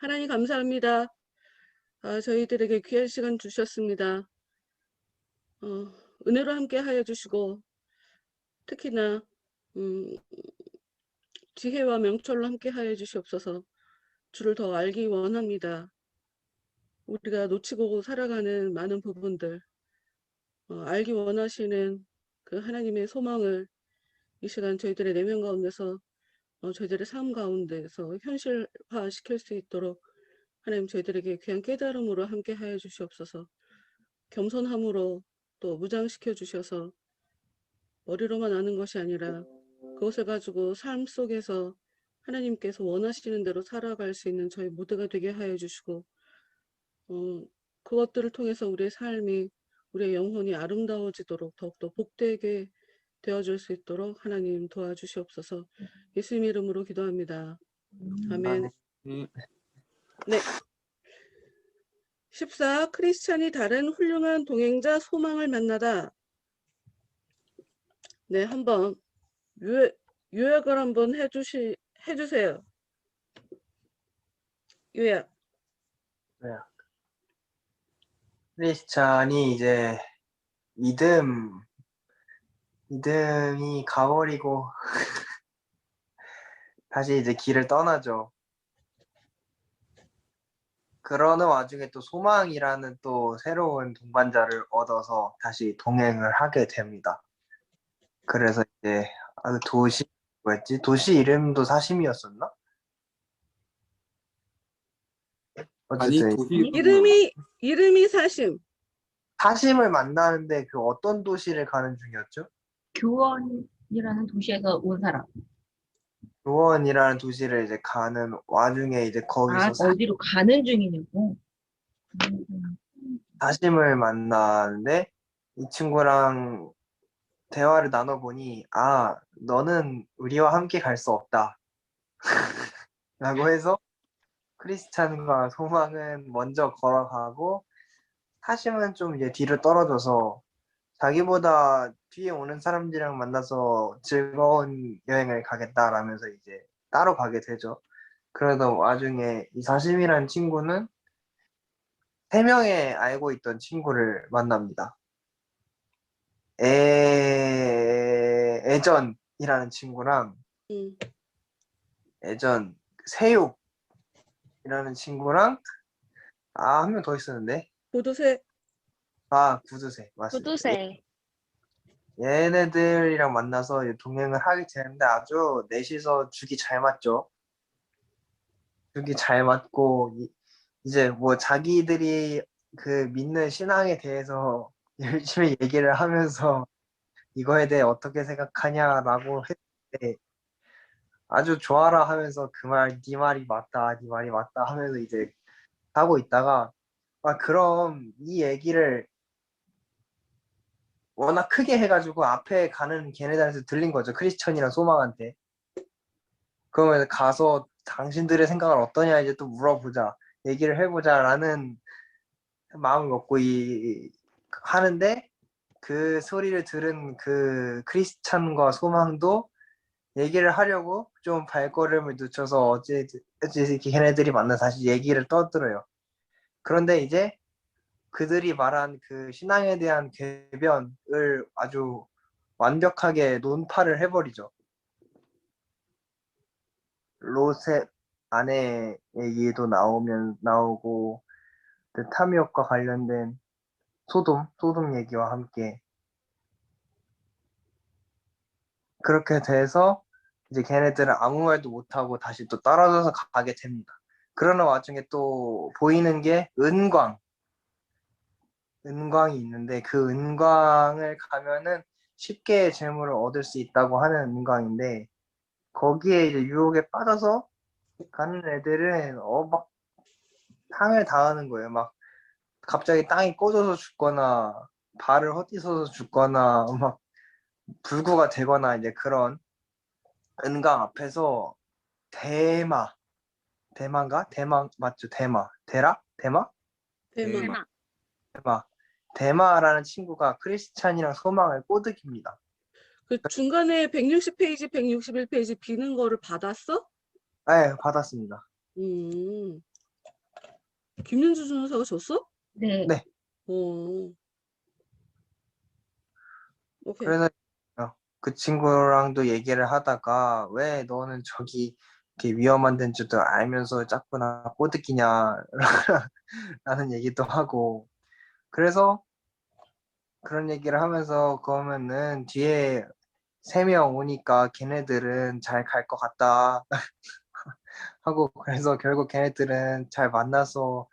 하나님 감사합니다. 저희들에게 귀한 시간 주셨습니다. 은혜로 함께 하여 주시고 특히나 지혜와 명철로 함께 하여 주시옵소서. 주를 더 알기 원합니다. 우리가 놓치고 살아가는 많은 부분들 알기 원하시는 그 하나님의 소망을 이 시간 저희들의 내면 가운데서 저희들의 삶 가운데서 현실화시킬 수 있도록 하나님 저희들에게 귀한 깨달음으로 함께 하여 주시옵소서. 겸손함으로 또 무장시켜 주셔서 머리로만 아는 것이 아니라 그것을 가지고 삶 속에서 하나님께서 원하시는 대로 살아갈 수 있는 저희 모두가 되게 하여 주시고 그것들을 통해서 우리의 삶이 우리의 영혼이 아름다워지도록 더욱더 복되게 되어줄 수 있도록 하나님 도와주시옵소서. 예수님 이름으로 기도합니다. 아멘. 네. 14. 크리스찬이 다른 훌륭한 동행자 소망을 만나다. 네, 한번 요약을 한번 해주세요. 요약. 네. 크리스찬이 이제 믿음이 가버리고 다시 이제 길을 떠나죠. 그러는 와중에 또 소망이라는 또 새로운 동반자를 얻어서 다시 동행을 하게 됩니다. 그래서 이제 도시 이름도 사심이었었나? 어쨌든 이름이 사심. 사심을 만나는데 그 어떤 도시를 가는 중이었죠? 교원이라는 도시에서 온 사람. 교원이라는 도시를 이제 가는 와중에 이제 거기서 어디로 가는 중이냐고. 사심을 만나는데 이 친구랑 대화를 나눠보니 너는 우리와 함께 갈 수 없다 라고 해서 크리스찬과 소망은 먼저 걸어가고 사심은 좀 이제 뒤로 떨어져서 자기보다 뒤에 오는 사람들이랑 만나서 즐거운 여행을 가겠다라면서 이제 따로 가게 되죠. 그러던 와중에 이 사심이라는 친구는 3명의 알고 있던 친구를 만납니다. 애전이라는 친구랑 세육이라는 친구랑 한 명 더 있었는데 구두쇠. 구두쇠 맞습니다. 구두쇠. 얘네들이랑 만나서 동행을 하게 되는데 아주 넷이서 죽이 잘 맞죠. 죽이 잘 맞고 이제 뭐 자기들이 그 믿는 신앙에 대해서 열심히 얘기를 하면서 이거에 대해 어떻게 생각하냐라고 했는데 아주 좋아라 하면서 네 말이 맞다 하면서 이제 하고 있다가 그럼 이 얘기를 워낙 크게 해가지고 앞에 가는 걔네들한테 들린 거죠. 크리스천이랑 소망한테. 그러면 가서 당신들의 생각은 어떠냐 이제 또 물어보자. 얘기를 해보자라는 마음을 먹고 하는데 그 소리를 들은 그 크리스찬과 소망도 얘기를 하려고 좀 발걸음을 늦춰서 어제 걔네들이 만나서 다시 얘기를 떠들어요. 그런데 이제 그들이 말한 그 신앙에 대한 궤변을 아주 완벽하게 논파를 해버리죠. 로셋 아내 얘기도 나오고 탐욕과 관련된 소돔 얘기와 함께 그렇게 돼서 이제 걔네들은 아무 말도 못하고 다시 또 떨어져서 가게 됩니다. 그러는 와중에 또 보이는 게 은광이 있는데 그 은광을 가면은 쉽게 재물을 얻을 수 있다고 하는 은광인데 거기에 이제 유혹에 빠져서 가는 애들은 막 상을 당하는 거예요. 막 갑자기 땅이 꺼져서 죽거나 발을 헛디뎌서 죽거나 막 불구가 되거나 이제 그런 은강 앞에서 대마인가? 대마 맞죠? 대마라는 친구가 크리스찬이랑 소망을 꼬드깁니다. 그 중간에 160페이지, 161페이지 비는 거를 받았어? 네, 받았습니다. 김윤주 전사가 줬어? 네. 네. 어, 오케이. 그래서 그 친구랑도 얘기를 하다가 왜 너는 저기 이렇게 위험한 데인 줄도 알면서 자꾸나 꼬드기냐 라는 얘기도 하고 그래서 그런 얘기를 하면서 그러면은 뒤에 3명 오니까 걔네들은 잘 갈 것 같다 하고 그래서 결국 걔네들은 잘 만나서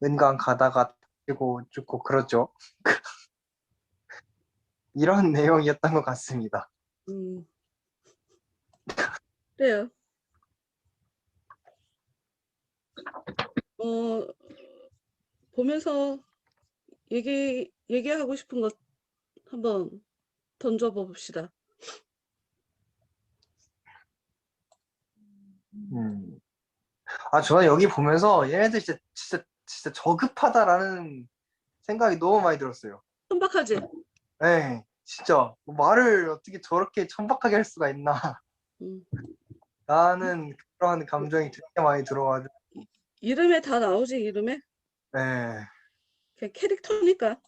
은강 가다가 죽고 죽고 그렇죠. 이런 내용이었던 것 같습니다. 음, 그래요. 어, 보면서 얘기하고 싶은 것 한번 던져봅시다. 음. 아, 저는 여기 보면서 얘네들 진짜 저급하다라는 생각이 너무 많이 들었어요. 천박하지? 네, 진짜 말을 어떻게 저렇게 천박하게 할 수가 있나. 음, 나는 그런 감정이 되게 많이 들어가지고. 이름에 다 나오지, 이름에? 네. 그냥 캐릭터니까.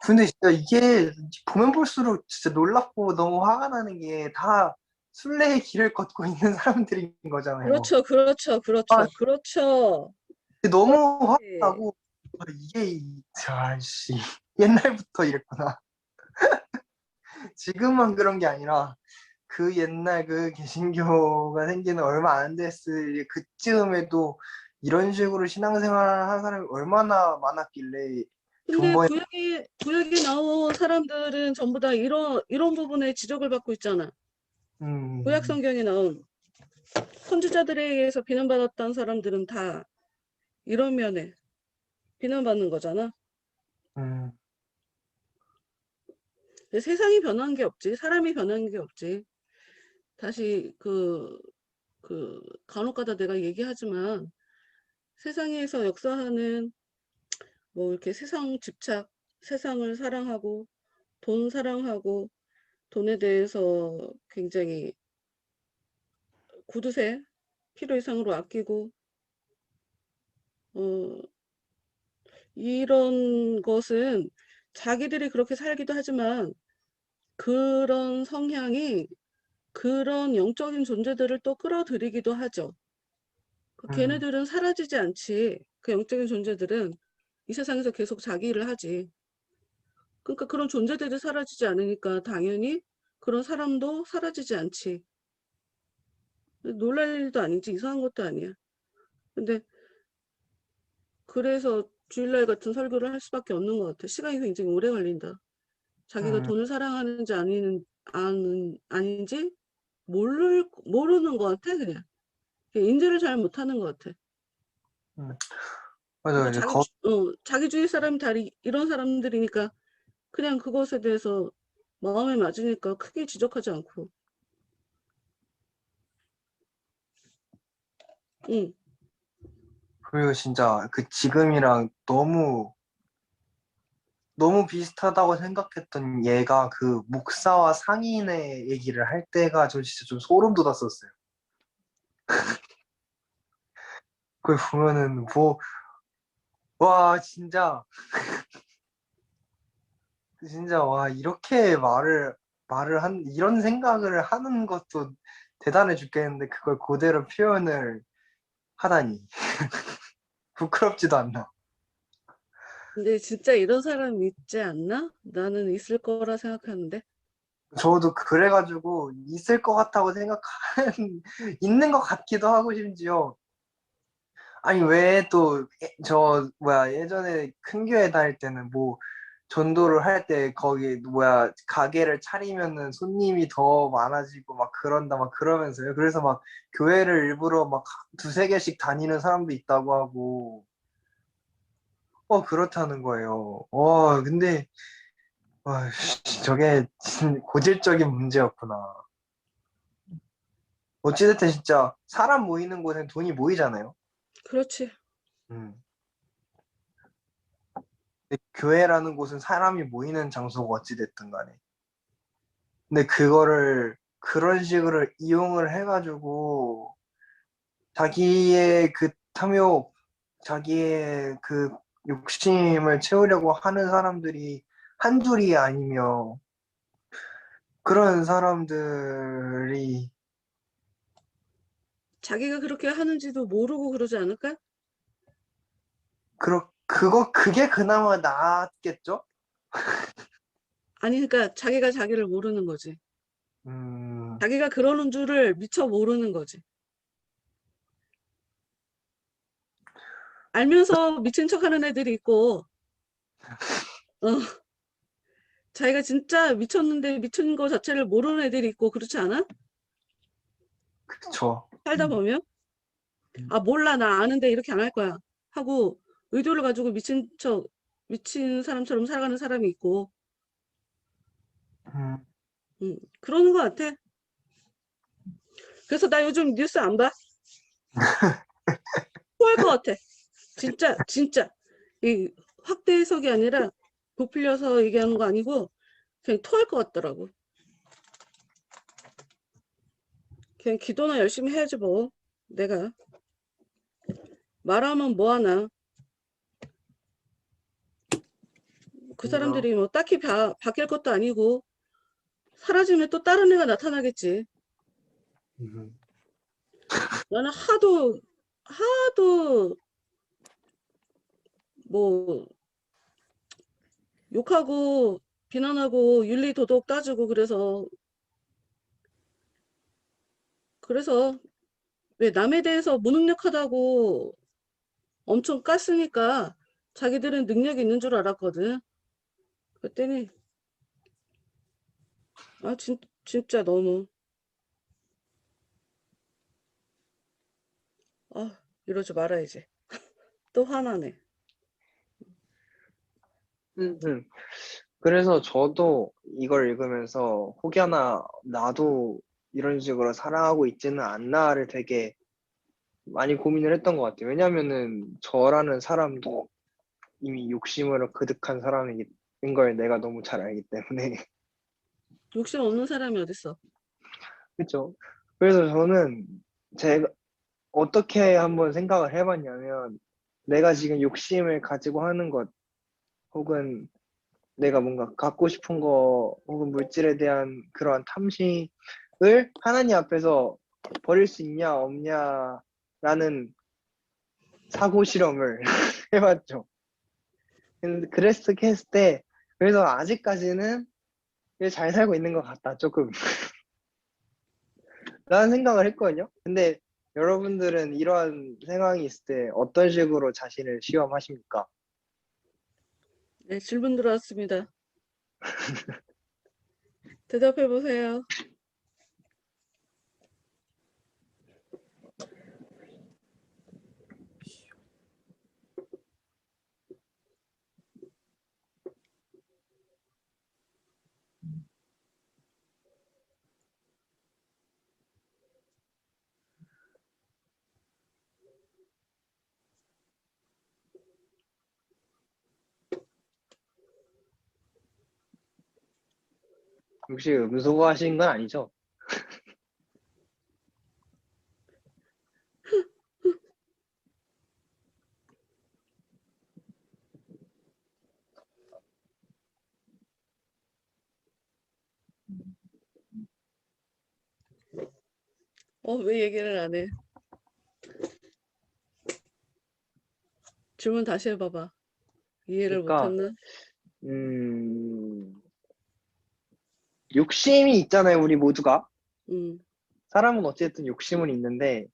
근데 진짜 이게 보면 볼수록 진짜 놀랍고 너무 화가 나는 게 다 순례의 길을 걷고 있는 사람들인 거잖아요. 그렇죠, 그렇죠, 아, 그렇죠, 그렇죠. 너무 화가 그렇지. 나고 아씨 옛날부터 이랬구나. 지금만 그런 게 아니라 그 옛날 그 개신교가 생기는 얼마 안 됐을 그쯤에도 이런 식으로 신앙생활을 하는 사람이 얼마나 많았길래 근데 존버에 구약에 나온 사람들은 전부 다 이런 부분에 지적을 받고 있잖아. 구약 음, 성경에 나온 선지자들에 의해서 비난받았던 사람들은 다 이런 면에 비난받는 거잖아. 음, 근데 세상이 변한 게 없지. 사람이 변한 게 없지. 다시 간혹가다 내가 얘기하지만 세상에서 역사하는 뭐 이렇게 세상 집착, 세상을 사랑하고 돈 사랑하고 돈에 대해서 굉장히 구두쇠 필요 이상으로 아끼고 어, 이런 것은 자기들이 그렇게 살기도 하지만 그런 성향이 그런 영적인 존재들을 또 끌어들이기도 하죠. 음, 걔네들은 사라지지 않지. 그 영적인 존재들은 이 세상에서 계속 자기 일을 하지. 그러니까 그런 존재들이 사라지지 않으니까 당연히 그런 사람도 사라지지 않지. 놀랄 일도 아니지. 이상한 것도 아니야. 근데 그래서 주일날 같은 설교를 할 수밖에 없는 것 같아. 시간이 굉장히 오래 걸린다. 자기가 음, 돈을 사랑하는지 아닌지 모르는 것 같아, 그냥. 인지를 잘 못하는 것 같아. 음. 그러니까 맞아요. 이제 거, 자기 주위 사람이 다 이런 사람들이니까 그냥 그것에 대해서 마음에 맞으니까 크게 지적하지 않고. 응, 그리고 진짜 그 지금이랑 너무 비슷하다고 생각했던 얘가 그 목사와 상인의 얘기를 할 때가 저 진짜 좀 소름 돋았었어요. 그걸 보면은 와 진짜 와 이렇게 말을 이런 생각을 하는 것도 대단해 죽겠는데 그걸 그대로 표현을 하다니 부끄럽지도 않나. 근데 진짜 이런 사람 있지 않나? 나는 있을 거라 생각하는데. 저도 그래가지고 있을 것 같다고 생각하는 있는 것 같기도 하고 심지어 아니 왜 또 저 뭐야 예전에 큰 교회 다닐 때는 뭐 전도를 할 때 거기 뭐야 가게를 차리면은 손님이 더 많아지고 막 그런다 막 그러면서요. 그래서 막 교회를 일부러 막 두세 개씩 다니는 사람도 있다고 하고 그렇다는 거예요. 근데 저게 고질적인 문제였구나. 어찌됐든 진짜 사람 모이는 곳엔 돈이 모이잖아요. 그렇지. 음. 근데 교회라는 곳은 사람이 모이는 장소가 어찌됐든 간에. 근데 그거를 그런 식으로 이용을 해가지고 자기의 그 탐욕, 자기의 그 욕심을 채우려고 하는 사람들이 한둘이 아니며 그런 사람들이 자기가 그렇게 하는지도 모르고 그러지 않을까? 그게 그나마 낫겠죠? 아니, 그러니까 자기가 자기를 모르는 거지. 음, 자기가 그러는 줄을 미처 모르는 거지. 알면서 미친 척 하는 애들이 있고, 어, 자기가 진짜 미쳤는데 미친 거 자체를 모르는 애들이 있고, 그렇지 않아? 그쵸. 살다 보면? 음, 아, 몰라, 나 아는데 이렇게 안 할 거야. 하고, 의도를 가지고 미친 사람처럼 살아가는 사람이 있고, 음, 그러는 것 같아. 그래서 나 요즘 뉴스 안 봐. 토할 것 같아. 진짜, 진짜. 이 확대 해석이 아니라 부풀려서 얘기하는 거 아니고, 그냥 토할 것 같더라고. 그냥 기도나 열심히 해야지 뭐. 내가 말하면 뭐하나. 그 그래서, 사람들이 뭐 딱히 바뀔 것도 아니고 사라지면 또 다른 애가 나타나겠지. 음, 나는 하도 뭐 욕하고 비난하고 윤리 도덕 따지고 그래서 왜 남에 대해서 무능력하다고 엄청 깠으니까 자기들은 능력이 있는 줄 알았거든. 그랬더니 아 진짜 너무 아 이러지 말아야지. 또 화나네. 음, 음. 그래서 저도 이걸 읽으면서 혹여나 나도 이런 식으로 살아가고 있지는 않나를 되게 많이 고민을 했던 것 같아요. 왜냐면은 저라는 사람도 이미 욕심으로 그득한 사람인 걸 내가 너무 잘 알기 때문에. 욕심 없는 사람이 어딨어. 그렇죠. 그래서 저는 제가 어떻게 한번 생각을 해봤냐면 내가 지금 욕심을 가지고 하는 것 혹은 내가 뭔가 갖고 싶은 거 혹은 물질에 대한 그러한 탐심을 하나님 앞에서 버릴 수 있냐 없냐라는 사고 실험을 해봤죠. 근데 그랬을 때 그래서 아직까지는 잘 살고 있는 것 같다 조금 라는 생각을 했거든요. 근데 여러분들은 이러한 상황이 있을 때 어떤 식으로 자신을 시험하십니까? 네, 질문 들어왔습니다. 대답해 보세요. 혹시 음소거 하시는 건 아니죠? 왜 얘기를 안 해? 질문 다시 해봐봐. 이해를 그러니까 못했나? 음, 욕심이 있잖아요, 우리 모두가. 음, 사람은 어쨌든 욕심은 있는데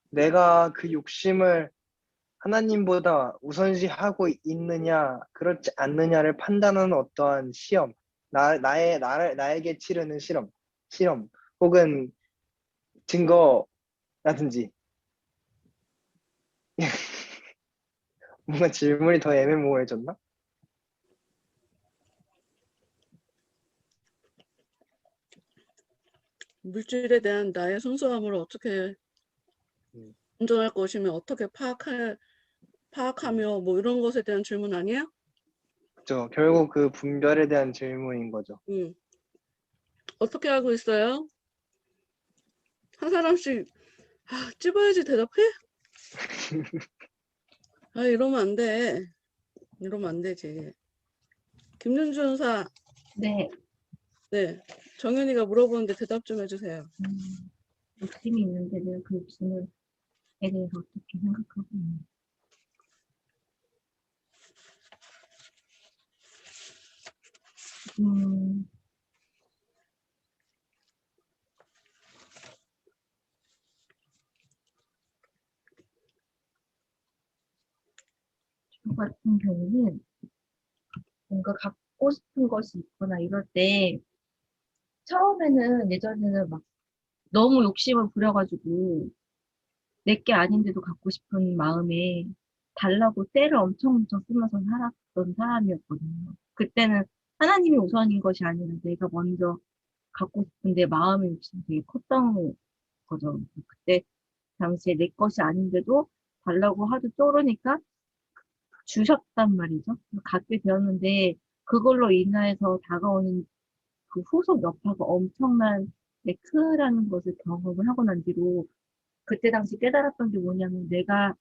내가 그 욕심을 하나님보다 우선시하고 있느냐, 그렇지 않느냐를 판단하는 어떠한 시험, 나에게 치르는 실험, 혹은 증거라든지, 뭔가 질문이 더 애매모호해졌나? 물질에 대한 나의 순수함을 어떻게 음, 인정할 것이며 어떻게 음. 파악하며 뭐 이런 것에 대한 질문 아니야? 그죠. 결국 그 분별에 대한 질문인 거죠. 음, 어떻게 하고 있어요? 한 사람씩 찝어야지 대답해? 이러면 안 돼. 이러면 안 되지. 김윤주 형사, 네, 네, 정연이가 물어보는데 대답 좀 해주세요. 욕심이 있는데 내가 그 욕심에 대해서 어떻게 생각하고 있는지. 음, 저 같은 경우는 뭔가 갖고 싶은 것이 있거나 이럴 때 처음에는 예전에는 막 너무 욕심을 부려가지고 내게 아닌데도 갖고 싶은 마음에 달라고 떼를 엄청 쓰면서 살았던 사람이었거든요. 그때는 하나님이 우선인 것이 아니라 내가 먼저 갖고 싶은 내 마음의 욕심이 되게 컸던 거죠. 그때 당시에 내 것이 아닌데도 달라고 하도 쪼르니까 주셨단 말이죠. 갖게 되었는데 그걸로 인해서 다가오는 그 후속 여파가 엄청난 크라는 것을 경험을 하고 난 뒤로 그때 당시 깨달았던 게 뭐냐면 내가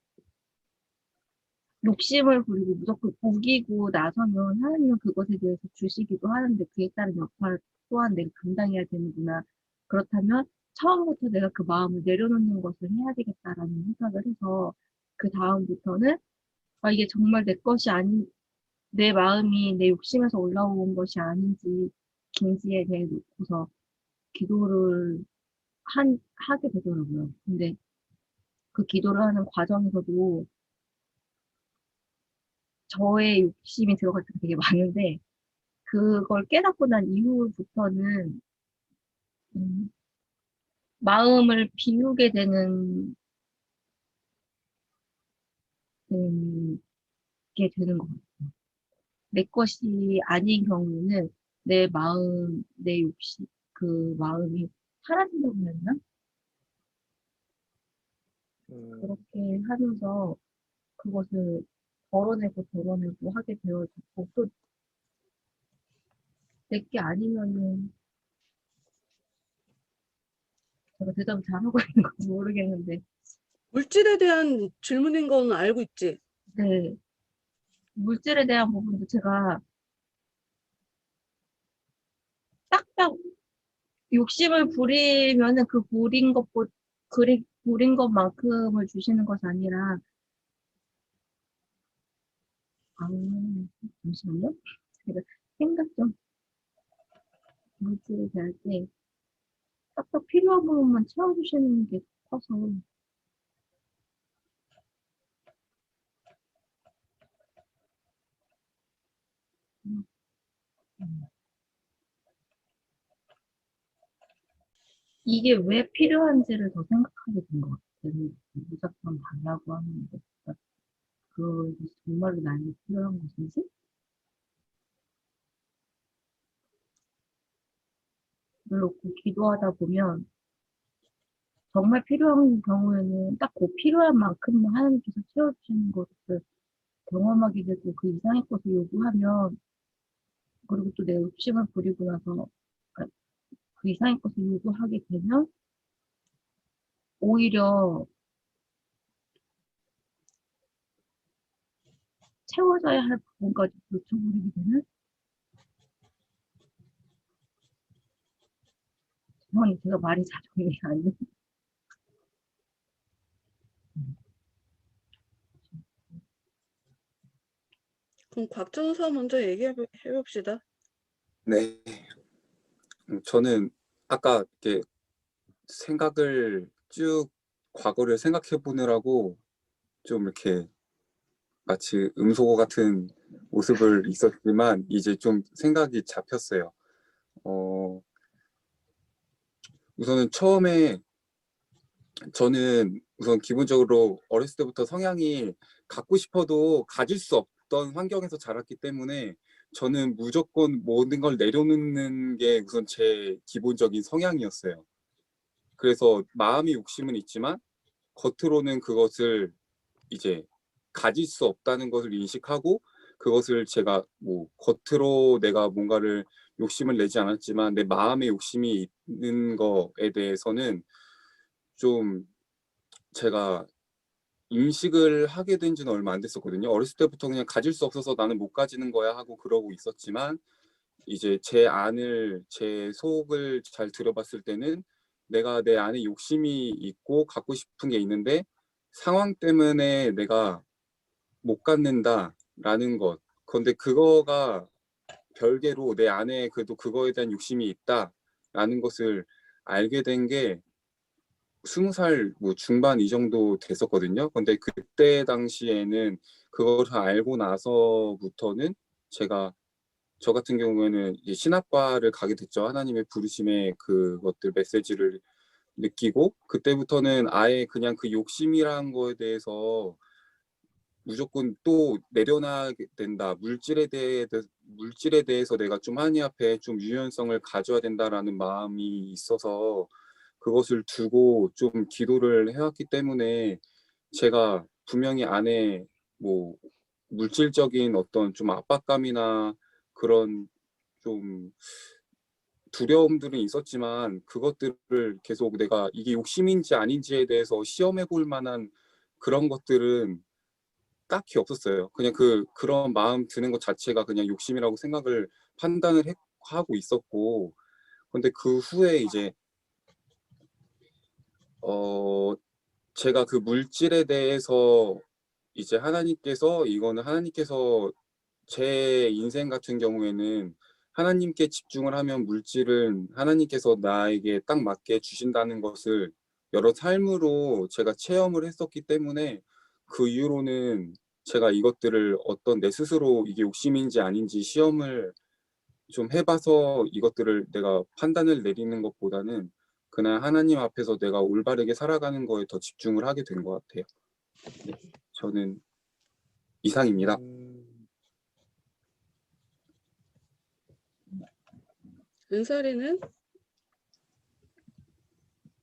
욕심을 부리고 무조건 우기고 나서면 하나님은 그것에 대해서 주시기도 하는데 그에 따른 여파를 또한 내가 감당해야 되는구나. 그렇다면 처음부터 내가 그 마음을 내려놓는 것을 해야 되겠다라는 생각을 해서 그 다음부터는 이게 정말 내 것이 아닌 내 마음이 내 욕심에서 올라온 것이 아닌지 긴지에 대해 놓고서 기도를 하게 되더라고요. 근데 그 기도를 하는 과정에서도 저의 욕심이 들어갈 때가 되게 많은데 그걸 깨닫고 난 이후부터는 음, 마음을 비우게 되는 게 되는 것 같아요. 내 것이 아닌 경우에는 내 마음, 내 욕심, 그 마음이 사라진다고 해야 되나? 그렇게 하면서 그것을 덜어내고 하게 되어졌고 또 내게 아니면은 제가 대답을 잘하고 있는 건지 모르겠는데 물질에 대한 질문인 건 알고 있지? 네, 물질에 대한 부분도 제가 딱딱 욕심을 부리면은 그 부린 것만큼을 주시는 것이 아니라, 아, 잠시만요. 제가 생각 좀, 물질에 대할 때 딱딱 필요한 부분만 채워주시는 게 커서, 음, 이게 왜 필요한지를 더 생각하게 된 것 같아요. 무조건 달라고 하는 것보다, 그것이 정말로 나에게 필요한 것인지? 그렇고 기도하다 보면, 정말 필요한 경우에는 딱 그 필요한 만큼만 하나님께서 채워주시는 것을 경험하게 되고 그 이상의 것을 요구하면 그리고 또 내 욕심을 부리고 나서 그러니까 그 이상의 것을 요구하게 되면 오히려 채워져야 할 부분까지 놓쳐버리게 되는 죄송합니다. 제가 말이 잘 정리가 안 돼. 그럼 곽정사 먼저 얘기해 봅시다. 네. 저는 아까 이렇게 생각을 쭉 과거를 생각해 보느라고 좀 이렇게 마치 음소거 같은 모습을 있었지만 이제 좀 생각이 잡혔어요. 우선은 처음에 저는 우선 기본적으로 어렸을 때부터 성향이 갖고 싶어도 가질 수 없던 환경에서 자랐기 때문에 저는 무조건 모든 걸 내려놓는 게 우선 제 기본적인 성향이었어요. 그래서 마음의 욕심은 있지만 겉으로는 그것을 이제 가질 수 없다는 것을 인식하고 그것을 제가 뭐 겉으로 내가 뭔가를 욕심을 내지 않았지만 내 마음에 욕심이 있는 거에 대해서는 좀 제가 인식을 하게 된 지는 얼마 안 됐었거든요. 어렸을 때부터 그냥 가질 수 없어서 나는 못 가지는 거야 하고 그러고 있었지만 이제 제 속을 잘 들여봤을 때는 내가 내 안에 욕심이 있고 갖고 싶은 게 있는데 상황 때문에 내가 못 갖는다라는 것. 그런데 그거가 별개로 내 안에 그래도 그거에 대한 욕심이 있다라는 것을 알게 된 게 20살 뭐 중반 이 정도 됐었거든요. 근데 그때 당시에는 그걸 알고 나서부터는 제가 저 같은 경우에는 이제 신학과를 가게 됐죠. 하나님의 부르심의 그것들 메시지를 느끼고 그때부터는 아예 그냥 그 욕심이라는 거에 대해서 무조건 또 내려놔야 된다. 물질에 대해서 내가 좀 하나님 앞에 좀 유연성을 가져야 된다라는 마음이 있어서 그것을 두고 좀 기도를 해왔기 때문에 제가 분명히 안에 뭐 물질적인 어떤 좀 압박감이나 그런 좀 두려움들은 있었지만 그것들을 계속 내가 이게 욕심인지 아닌지에 대해서 시험해 볼 만한 그런 것들은 딱히 없었어요. 그냥 그런 마음 드는 것 자체가 그냥 욕심이라고 생각을 판단을 하고 있었고 근데 그 후에 이제 제가 그 물질에 대해서 이제 하나님께서 제 인생 같은 경우에는 하나님께 집중을 하면 물질은 하나님께서 나에게 딱 맞게 주신다는 것을 여러 삶으로 제가 체험을 했었기 때문에 그 이후로는 제가 이것들을 어떤 내 스스로 이게 욕심인지 아닌지 시험을 좀 해봐서 이것들을 내가 판단을 내리는 것보다는 그냥 하나님 앞에서 내가 올바르게 살아가는 거에 더 집중을 하게 된 것 같아요. 네, 저는 이상입니다. 은설이는?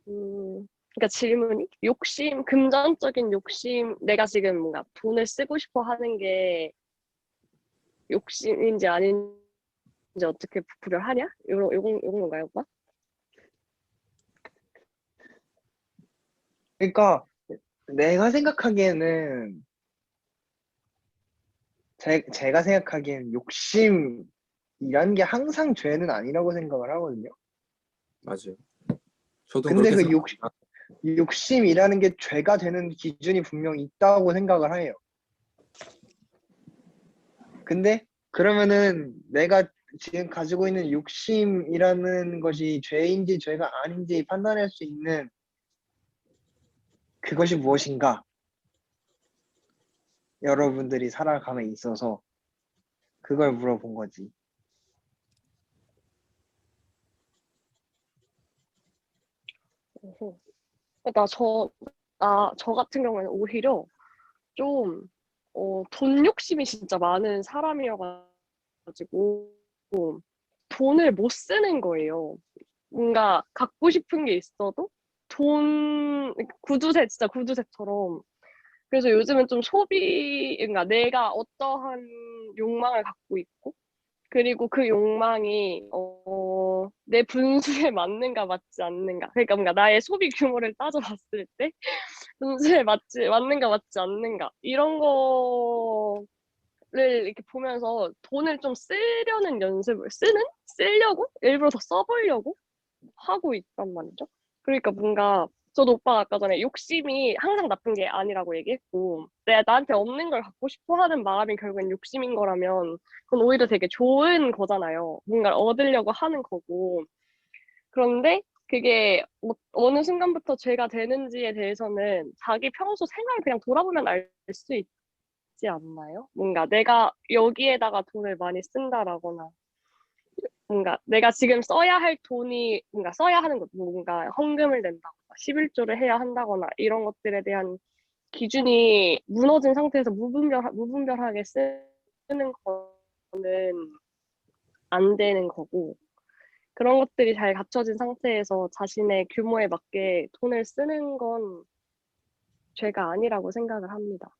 그러니까 질문이 욕심, 금전적인 욕심, 내가 지금 뭔가 돈을 쓰고 싶어 하는 게 욕심인지 아닌지 어떻게 구별하냐? 요건 건가요, 오빠? 그러니까 내가 생각하기에는 제가 생각하기엔 욕심이라는 게 항상 죄는 아니라고 생각을 하거든요. 맞아요. 저도 근데 그렇게 그 생각합니다. 욕심이라는 게 죄가 되는 기준이 분명히 있다고 생각을 해요. 근데 그러면은 내가 지금 가지고 있는 욕심이라는 것이 죄인지 죄가 아닌지 판단할 수 있는 그것이 무엇인가? 여러분들이 살아감에 있어서 그걸 물어본 거지. 어허. 저 같은 경우에는 오히려 좀, 돈 욕심이 진짜 많은 사람이어가지고, 돈을 못 쓰는 거예요. 뭔가 갖고 싶은 게 있어도 진짜 구두쇠처럼. 그래서 요즘은 좀 그러니까 내가 어떠한 욕망을 갖고 있고, 그리고 그 욕망이, 내 분수에 맞는가 맞지 않는가. 그러니까 뭔가 나의 소비 규모를 따져봤을 때, 분수에 맞는가 맞지 않는가. 이런 거를 이렇게 보면서 돈을 좀 쓰려고? 일부러 더 써보려고? 하고 있단 말이죠. 그러니까 뭔가 저도 오빠가 아까 전에 욕심이 항상 나쁜 게 아니라고 얘기했고 내가 나한테 없는 걸 갖고 싶어 하는 마음이 결국엔 욕심인 거라면 그건 오히려 되게 좋은 거잖아요. 뭔가를 얻으려고 하는 거고. 그런데 그게 뭐 어느 순간부터 죄가 되는지에 대해서는 자기 평소 생활을 그냥 돌아보면 알 수 있지 않나요? 뭔가 내가 여기에다가 돈을 많이 쓴다라거나 뭔가 내가 지금 써야 할 돈이 뭔가 써야 하는 것, 뭔가 헌금을 낸다거나 11조를 해야 한다거나 이런 것들에 대한 기준이 무너진 상태에서 무분별하게 쓰는 거는 안 되는 거고 그런 것들이 잘 갖춰진 상태에서 자신의 규모에 맞게 돈을 쓰는 건 죄가 아니라고 생각을 합니다.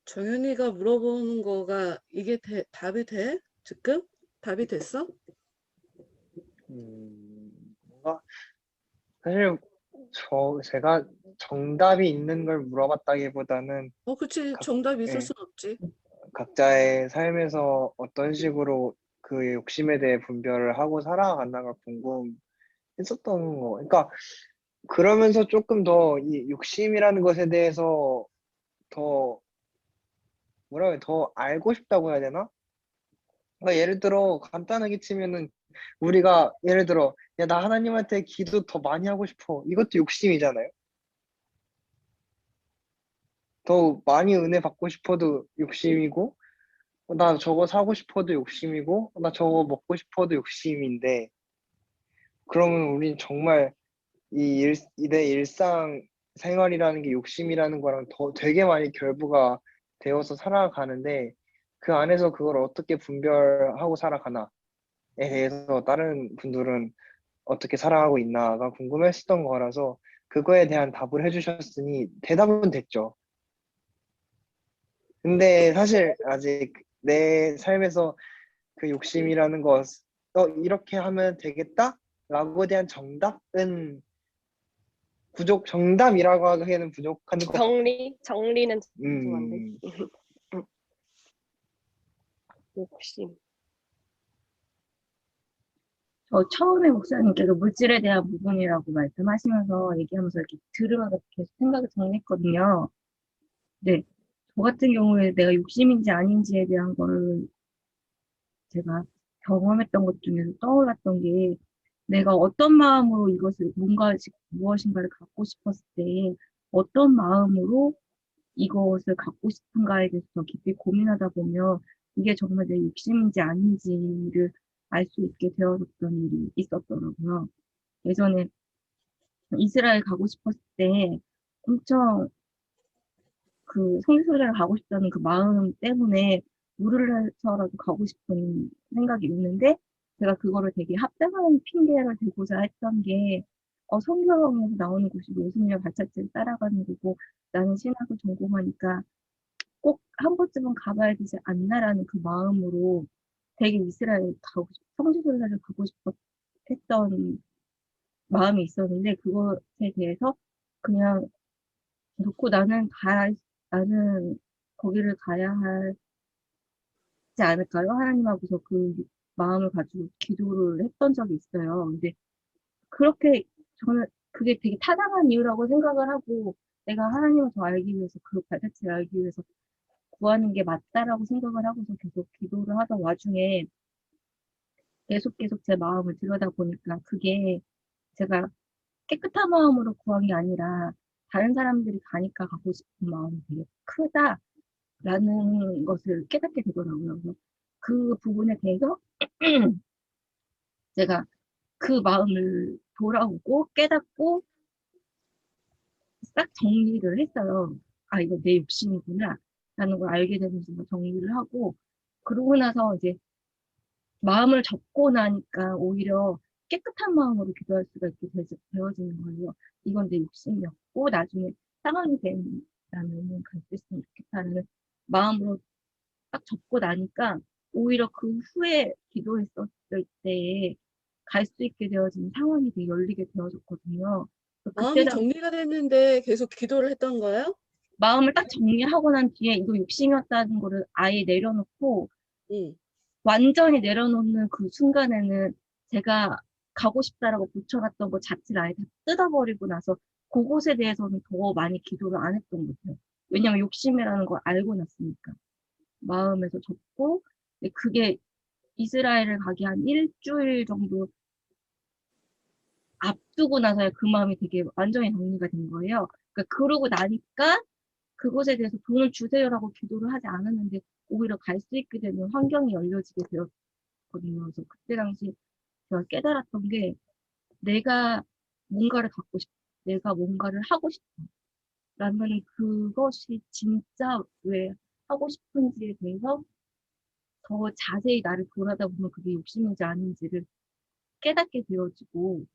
정현이가 물어보는 거가 이게 답이 돼? 지금? 답이 됐어? 뭔가 사실 제가 정답이 있는 걸 물어봤다기보다는 그치. 각, 정답이 있을 예, 순 없지. 각자의 삶에서 어떤 식으로 그 욕심에 대해 분별을 하고 살아가나가 궁금했었던 거. 그러니까 그러면서 조금 더 이 욕심이라는 것에 대해서 더 뭐라 해야 더 알고 싶다고 해야 되나? 그러니까 예를 들어 간단하게 치면은 우리가 예를 들어 야 나 하나님한테 기도 더 많이 하고 싶어. 이것도 욕심이잖아요. 더 많이 은혜 받고 싶어도 욕심이고 나 저거 사고 싶어도 욕심이고 나 저거 먹고 싶어도 욕심인데 그러면 우린 정말 내 일상 생활이라는 게 욕심이라는 거랑 더 되게 많이 결부가 되어서 살아가는데 그 안에서 그걸 어떻게 분별하고 살아가나에 대해서 다른 분들은 어떻게 살아가고 있나가 궁금했었던 거라서 그거에 대한 답을 해주셨으니 대답은 됐죠. 근데 사실 아직 내 삶에서 그 욕심이라는 것, 이렇게 하면 되겠다라고 대한 정답은 정답이라고 하기에는 부족한 것 같아요. 정리는 좀 안 돼. 음, 욕심. 저 처음에 목사님께서 물질에 대한 부분이라고 말씀하시면서 얘기하면서 이렇게 들으면서 계속 생각을 정리했거든요. 네. 저 같은 경우에 내가 욕심인지 아닌지에 대한 거를 제가 경험했던 것 중에서 떠올랐던 게 내가 어떤 마음으로 이것을 무엇인가를 갖고 싶었을 때 어떤 마음으로 이것을 갖고 싶은가에 대해서 더 깊이 고민하다 보면 이게 정말 내 욕심인지 아닌지를 알 수 있게 되어졌던 일이 있었더라고요. 예전에 이스라엘 가고 싶었을 때 엄청 그 성지순례를 가고 싶다는 그 마음 때문에 무리를 해서라도 가고 싶은 생각이 있는데 제가 그거를 되게 합당한 핑계를 대고자 했던 게 성경에서 나오는 곳이 예수님의 발자취를 따라가는 거고 나는 신학을 전공하니까 꼭 한 번쯤은 가봐야 되지 않나라는 그 마음으로 되게 이스라엘 성지순례를 가고 싶어 했던 마음이 있었는데 그것에 대해서 그냥 놓고 나는 거기를 가야 하지 않을까요? 하나님 앞에서 그 마음을 가지고 기도를 했던 적이 있어요. 근데 그렇게 저는 그게 되게 타당한 이유라고 생각을 하고 내가 하나님을 더 알기 위해서 그 발자취를 알기 위해서 구하는 게 맞다라고 생각을 하고서 계속 기도를 하던 와중에 계속 제 마음을 들여다보니까 그게 제가 깨끗한 마음으로 구한 게 아니라 다른 사람들이 가니까 가고 싶은 마음이 되게 크다라는 것을 깨닫게 되더라고요. 그래서 그 부분에 대해서 제가 그 마음을 돌아오고 깨닫고 싹 정리를 했어요. 아, 이거 내 욕심이구나. 라는 걸 알게 되면서 정리를 하고, 그러고 나서 이제 마음을 접고 나니까 오히려 깨끗한 마음으로 기도할 수가 있게 되어지는 거예요. 이건 내 욕심이었고, 나중에 상황이 된다면 갈 수 있으면 좋겠다는 마음으로 딱 접고 나니까, 오히려 그 후에 기도했었을 때에 갈 수 있게 되어진 상황이 되게 열리게 되어졌거든요. 그때 마음이 정리가 됐는데 계속 기도를 했던 거야? 마음을 딱 정리하고 난 뒤에 이거 욕심이었다는 거를 아예 내려놓고 응. 완전히 내려놓는 그 순간에는 제가 가고 싶다라고 붙여놨던 거 자체를 아예 다 뜯어버리고 나서 그곳에 대해서는 더 많이 기도를 안 했던 것 같아요. 왜냐면 욕심이라는 걸 알고 났으니까. 마음에서 접고 근데 그게 이스라엘을 가기 한 일주일 정도 앞두고 나서야 그 마음이 되게 완전히 정리가 된 거예요. 그러니까 그러고 나니까 그것에 대해서 돈을 주세요라고 기도를 하지 않았는데 오히려 갈 수 있게 되는 환경이 열려지게 되었거든요. 그래서 그때 당시 제가 깨달았던 게 내가 뭔가를 갖고 싶어. 내가 뭔가를 하고 싶어. 라면 그것이 진짜 왜 하고 싶은지에 대해서 더 자세히 나를 돌아다 보면 그게 욕심인지 아닌지를 깨닫게 되어지고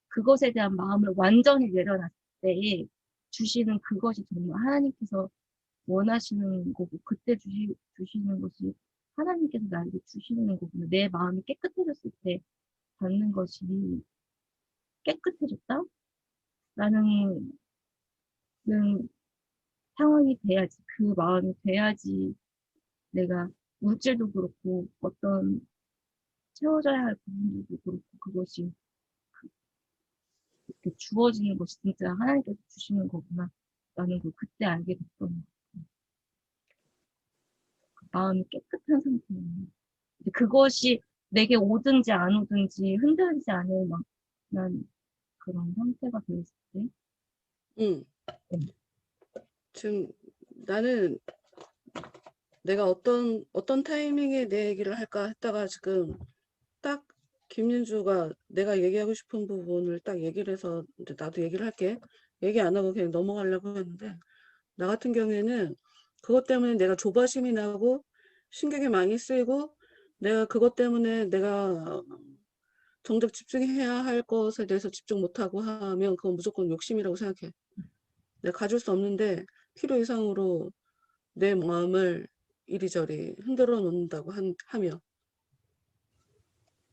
그것에 대한 마음을 완전히 내려놨을 때에 주시는 그것이 정말 하나님께서 원하시는 거고 그때 주시는 것이 하나님께서 나에게 주시는 거구나. 내 마음이 깨끗해졌을 때 받는 것이 깨끗해졌다? 라는 상황이 돼야지, 그 마음이 돼야지 내가 물질도 그렇고 어떤 채워져야 할 부분들도 그렇고 그것이 이렇게 주어지는 것이 진짜 하나님께서 주시는 거구나 라는 걸 그때 알게 됐던 그 마음이 깨끗한 상태예요. 이제 그것이 내게 오든지 안 오든지 흔들리지 않을 만한 그런 상태가 되었을 때 응. 지금 나는 내가 어떤 타이밍에 내 얘기를 할까 했다가 지금 딱 김윤주가 내가 얘기하고 싶은 부분을 딱 얘기를 해서 이제 나도 얘기를 할게. 얘기 안 하고 그냥 넘어가려고 했는데 나 같은 경우에는 그것 때문에 내가 조바심이 나고 신경이 많이 쓰이고 내가 그것 때문에 내가 정작 집중해야 할 것에 대해서 집중 못하고 하면 그건 무조건 욕심이라고 생각해. 내가 가질 수 없는데 필요 이상으로 내 마음을 이리저리 흔들어 놓는다고 하면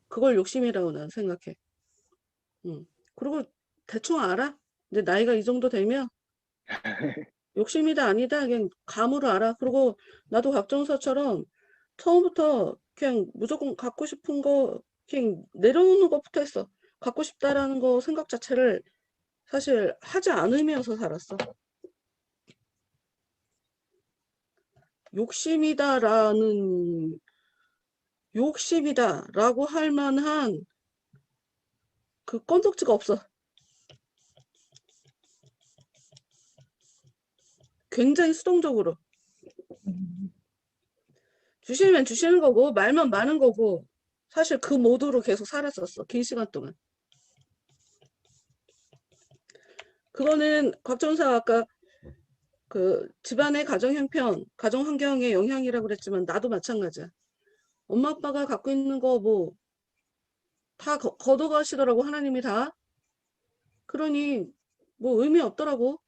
그걸 욕심이라고 난 생각해. 그리고 대충 알아. 내 나이가 이 정도 되면 욕심이다 아니다 그냥 감으로 알아. 그리고 나도 박정서처럼 처음부터 그냥 무조건 갖고 싶은 거 그냥 내려놓는 것부터 했어. 갖고 싶다라는 거 생각 자체를 사실 하지 않으면서 살았어. 욕심이다라고 할 만한 그 건덕지가 없어. 굉장히 수동적으로. 주시면 주시는 거고 말만 많은 거고 사실 그 모드로 계속 살았었어. 긴 시간 동안. 그거는 곽전사가 아까 그 집안의 가정 형편, 가정 환경의 영향이라고 그랬지만 나도 마찬가지야. 엄마 아빠가 갖고 있는 거 뭐 다 걷어가시더라고 하나님이 다. 그러니 뭐 의미 없더라고.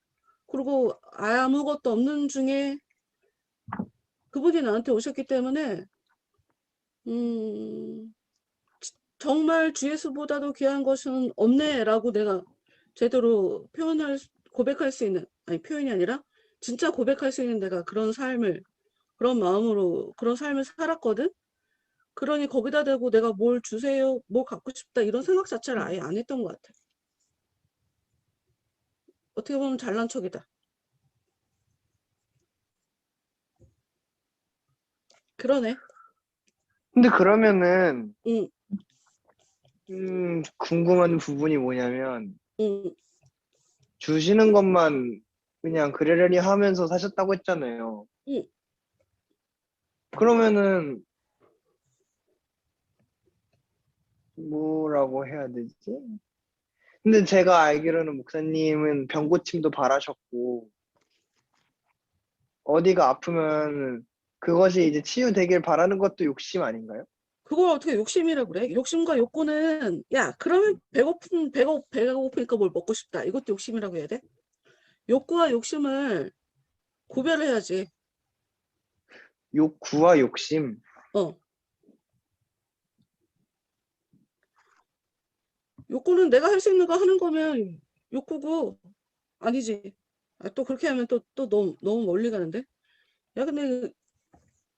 그리고 아무것도 없는 중에 그분이 나한테 오셨기 때문에 정말 주 예수보다도 귀한 것은 없네라고 내가 제대로 고백할 수 있는, 아니 표현이 아니라 진짜 고백할 수 있는 내가 그런 삶을, 그런 마음으로 그런 삶을 살았거든. 그러니 거기다 대고 내가 뭘 주세요, 뭘 갖고 싶다 이런 생각 자체를 아예 안 했던 것 같아. 어떻게 보면 잘난 척이다. 그러네. 근데 그러면은 응, 궁금한 부분이 뭐냐면 응. 주시는 것만 그냥 그러려니 하면서 사셨다고 했잖아요. 응. 그러면은 뭐라고 해야 되지? 근데 제가 알기로는 목사님은 병고침도 바라셨고 어디가 아프면 그것이 이제 치유되길 바라는 것도 욕심 아닌가요? 그걸 어떻게 욕심이라고 그래? 욕심과 욕구는, 야, 그러면 배가 고프니까 뭘 먹고 싶다. 이것도 욕심이라고 해야 돼? 욕구와 욕심을 구별해야지. 욕구와 욕심. 어. 욕구는 내가 할 수 있는 거 하는 거면 욕구고, 아니지. 아, 또 그렇게 하면 또 너무 멀리 가는데? 야, 근데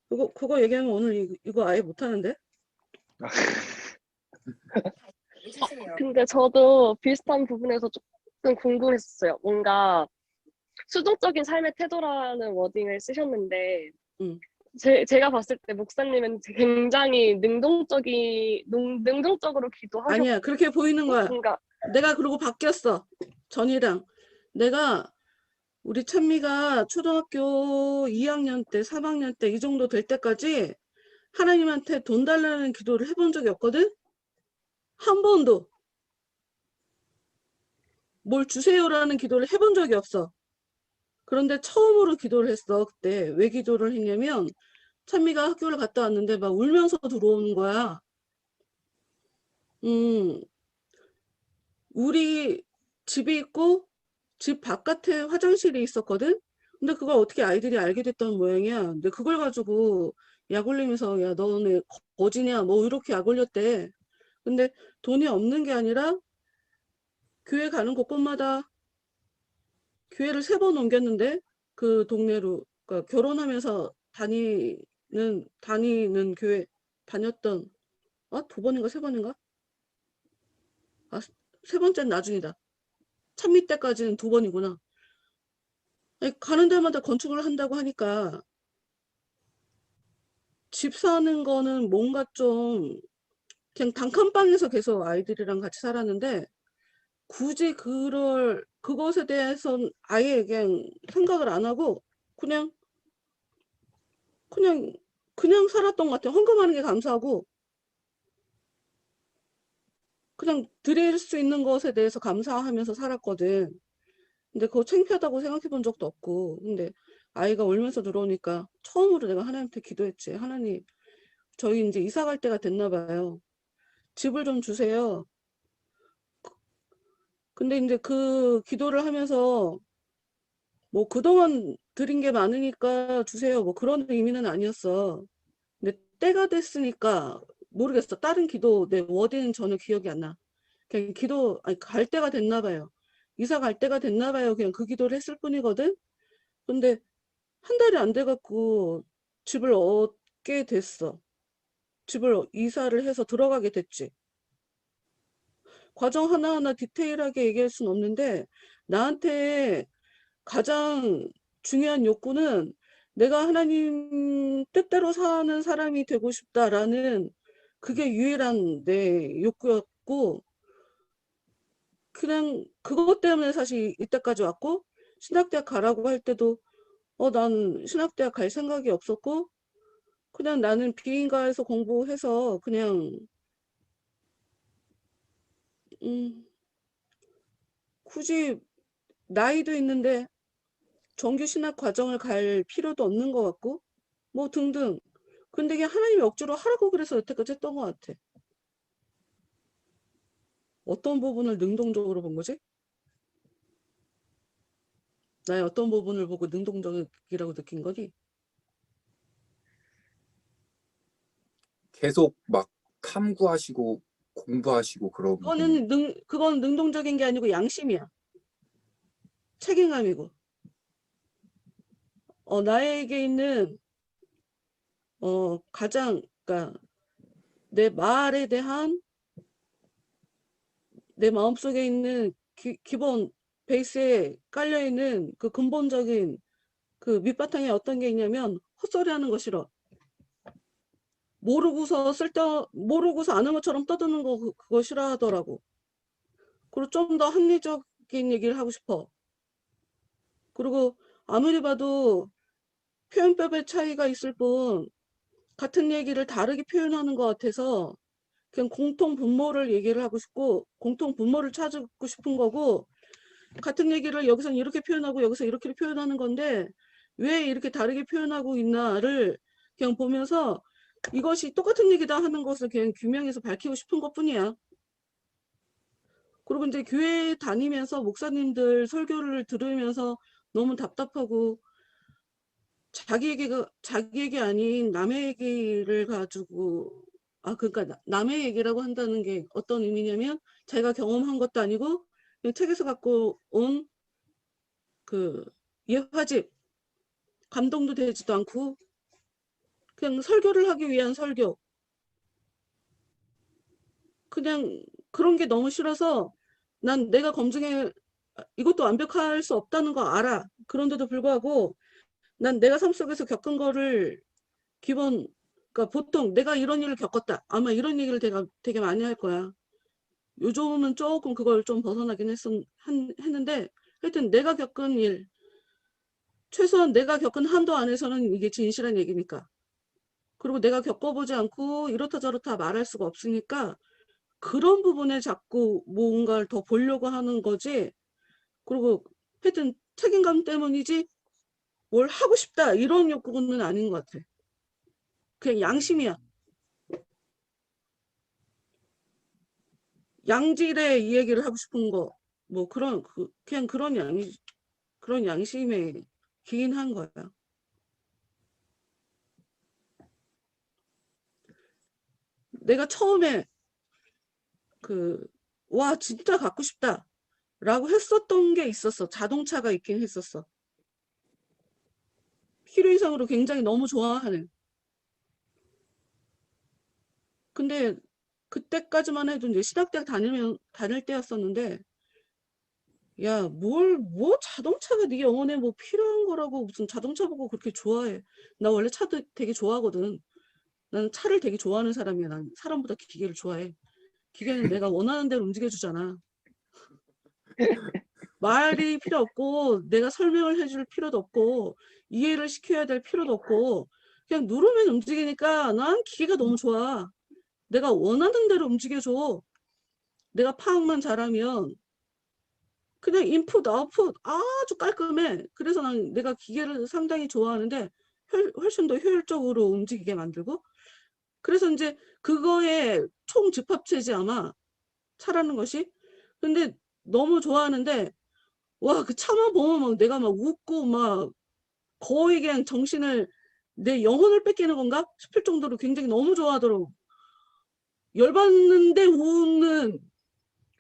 그거 얘기하면 오늘 이거 아예 못하는데? 근데 저도 비슷한 부분에서 조금 궁금했어요. 뭔가 수동적인 삶의 태도라는 워딩을 쓰셨는데, 응. 제가 봤을 때 목사님은 굉장히 능동적으로 기도하셨고, 아니야. 그렇게 보이는 거야. 뭔가, 내가 그러고 바뀌었어. 전이랑. 내가 우리 찬미가 초등학교 2학년 때, 3학년 때 이 정도 될 때까지 하나님한테 돈 달라는 기도를 해본 적이 없거든? 한 번도. 뭘 주세요라는 기도를 해본 적이 없어. 그런데 처음으로 기도를 했어. 그때 왜 기도를 했냐면 찬미가 학교를 갔다 왔는데 막 울면서 들어오는 거야. 우리 집이 있고 집 바깥에 화장실이 있었거든. 근데 그걸 어떻게 아이들이 알게 됐던 모양이야. 근데 그걸 가지고 약 올리면서 야 너네 거지냐 뭐 이렇게 약 올렸대. 근데 돈이 없는 게 아니라 교회 가는 곳곳마다 교회를 3번 옮겼는데 그 동네로 그러니까 결혼하면서 다니는 교회 다녔던 2번인가 3번인가? 3번째는 나중이다. 찬미 때까지는 2번이구나. 가는 데마다 건축을 한다고 하니까 집 사는 거는 뭔가 좀 그냥 단칸방에서 계속 아이들이랑 같이 살았는데 굳이 그것에 대해서는 아예 그냥 생각을 안 하고 그냥 그냥 그냥 살았던 것 같아요. 헌금하는 게 감사하고 그냥 드릴 수 있는 것에 대해서 감사하면서 살았거든. 근데 그거 창피하다고 생각해 본 적도 없고 근데 아이가 울면서 들어오니까 처음으로 내가 하나님한테 기도했지. 하나님 저희 이제 이사 갈 때가 됐나 봐요. 집을 좀 주세요. 근데 이제 그 기도를 하면서 뭐 그동안 드린 게 많으니까 주세요. 뭐 그런 의미는 아니었어. 근데 때가 됐으니까 모르겠어. 다른 기도 내 워딩은 전혀 기억이 안 나. 그냥 아니 갈 때가 됐나 봐요. 이사 갈 때가 됐나 봐요. 그냥 그 기도를 했을 뿐이거든. 근데 한 달이 안 돼갖고 집을 얻게 됐어. 집을 이사를 해서 들어가게 됐지. 과정 하나하나 디테일하게 얘기할 순 없는데 나한테 가장 중요한 욕구는 내가 하나님 뜻대로 사는 사람이 되고 싶다라는 그게 유일한 내 욕구였고 그냥 그것 때문에 사실 이때까지 왔고 신학대학 가라고 할 때도 난 신학대학 갈 생각이 없었고 그냥 나는 비인가에서 공부해서 그냥 음, 굳이 나이도 있는데 정규 신학 과정을 갈 필요도 없는 것 같고 뭐 등등. 근데 이게 하나님이 억지로 하라고 그래서 여태까지 했던 것 같아. 어떤 부분을 능동적으로 본 거지? 나의 어떤 부분을 보고 능동적이라고 느낀 거니? 계속 막 탐구하시고 공부하시고 그런 부분. 그건 능동적인 게 아니고 양심이야. 책임감이고. 나에게 있는 그러니까 내 말에 대한 내 마음속에 있는 기본 베이스에 깔려 있는 그 근본적인 그 밑바탕에 어떤 게 있냐면 헛소리 하는 거 싫어. 모르고서 아는 것처럼 떠드는 거 그거 싫어하더라고. 그리고 좀 더 합리적인 얘기를 하고 싶어. 그리고 아무리 봐도 표현법의 차이가 있을 뿐 같은 얘기를 다르게 표현하는 것 같아서 그냥 공통 분모를 얘기를 하고 싶고 공통 분모를 찾고 싶은 거고 같은 얘기를 여기서는 이렇게 표현하고 여기서 이렇게 표현하는 건데 왜 이렇게 다르게 표현하고 있나를 그냥 보면서 이것이 똑같은 얘기다 하는 것을 그냥 규명해서 밝히고 싶은 것뿐이야. 그리고 이제 교회 다니면서 목사님들 설교를 들으면서 너무 답답하고 자기 얘기 아닌 남의 얘기를 가지고 그러니까 남의 얘기라고 한다는 게 어떤 의미냐면 자기가 경험한 것도 아니고 그냥 책에서 갖고 온 그 예화집 감동도 되지도 않고 그냥 설교를 하기 위한 설교 그냥 그런 게 너무 싫어서 난 내가 이것도 완벽할 수 없다는 거 알아. 그런데도 불구하고 난 내가 삶 속에서 겪은 거를 그러니까 보통 내가 이런 일을 겪었다. 아마 이런 얘기를 되게 많이 할 거야. 요즘은 조금 그걸 좀 벗어나긴 했는데 하여튼 내가 겪은 일, 최소한 내가 겪은 한도 안에서는 이게 진실한 얘기니까. 그리고 내가 겪어보지 않고 이렇다 저렇다 말할 수가 없으니까 그런 부분에 자꾸 뭔가를 더 보려고 하는 거지. 그리고 하여튼 책임감 때문이지 뭘 하고 싶다 이런 욕구는 아닌 것 같아. 그냥 양심이야. 양질의 이 얘기를 하고 싶은 거, 뭐 그냥 그런 양심의 한 거야. 내가 처음에 와, 진짜 갖고 싶다 라고 했었던 게 있었어. 자동차가 있긴 했었어. 필요 이상으로 굉장히 너무 좋아하는. 근데 그때까지만 해도 이제 신학대학 다닐 때였었는데, 야, 뭐 자동차가 네 영혼에 뭐 필요한 거라고 무슨 자동차 보고 그렇게 좋아해. 나 원래 차도 되게 좋아하거든. 나는 차를 되게 좋아하는 사람이야. 난 사람보다 기계를 좋아해. 기계는 내가 원하는 대로 움직여주잖아. 말이 필요 없고, 내가 설명을 해줄 필요도 없고, 이해를 시켜야 될 필요도 없고, 그냥 누르면 움직이니까 난 기계가 너무 좋아. 내가 원하는 대로 움직여줘. 내가 파악만 잘하면 그냥 인풋, 아웃풋 아주 깔끔해. 그래서 내가 기계를 상당히 좋아하는데 훨씬 더 효율적으로 움직이게 만들고. 그래서 이제 그거에 총집합체지 아마 차라는 것이. 근데 너무 좋아하는데 와, 그 차만 보면 막 내가 막 웃고 막 거의 그냥 내 영혼을 뺏기는 건가 싶을 정도로 굉장히 너무 좋아하더라고. 열받는데 웃는,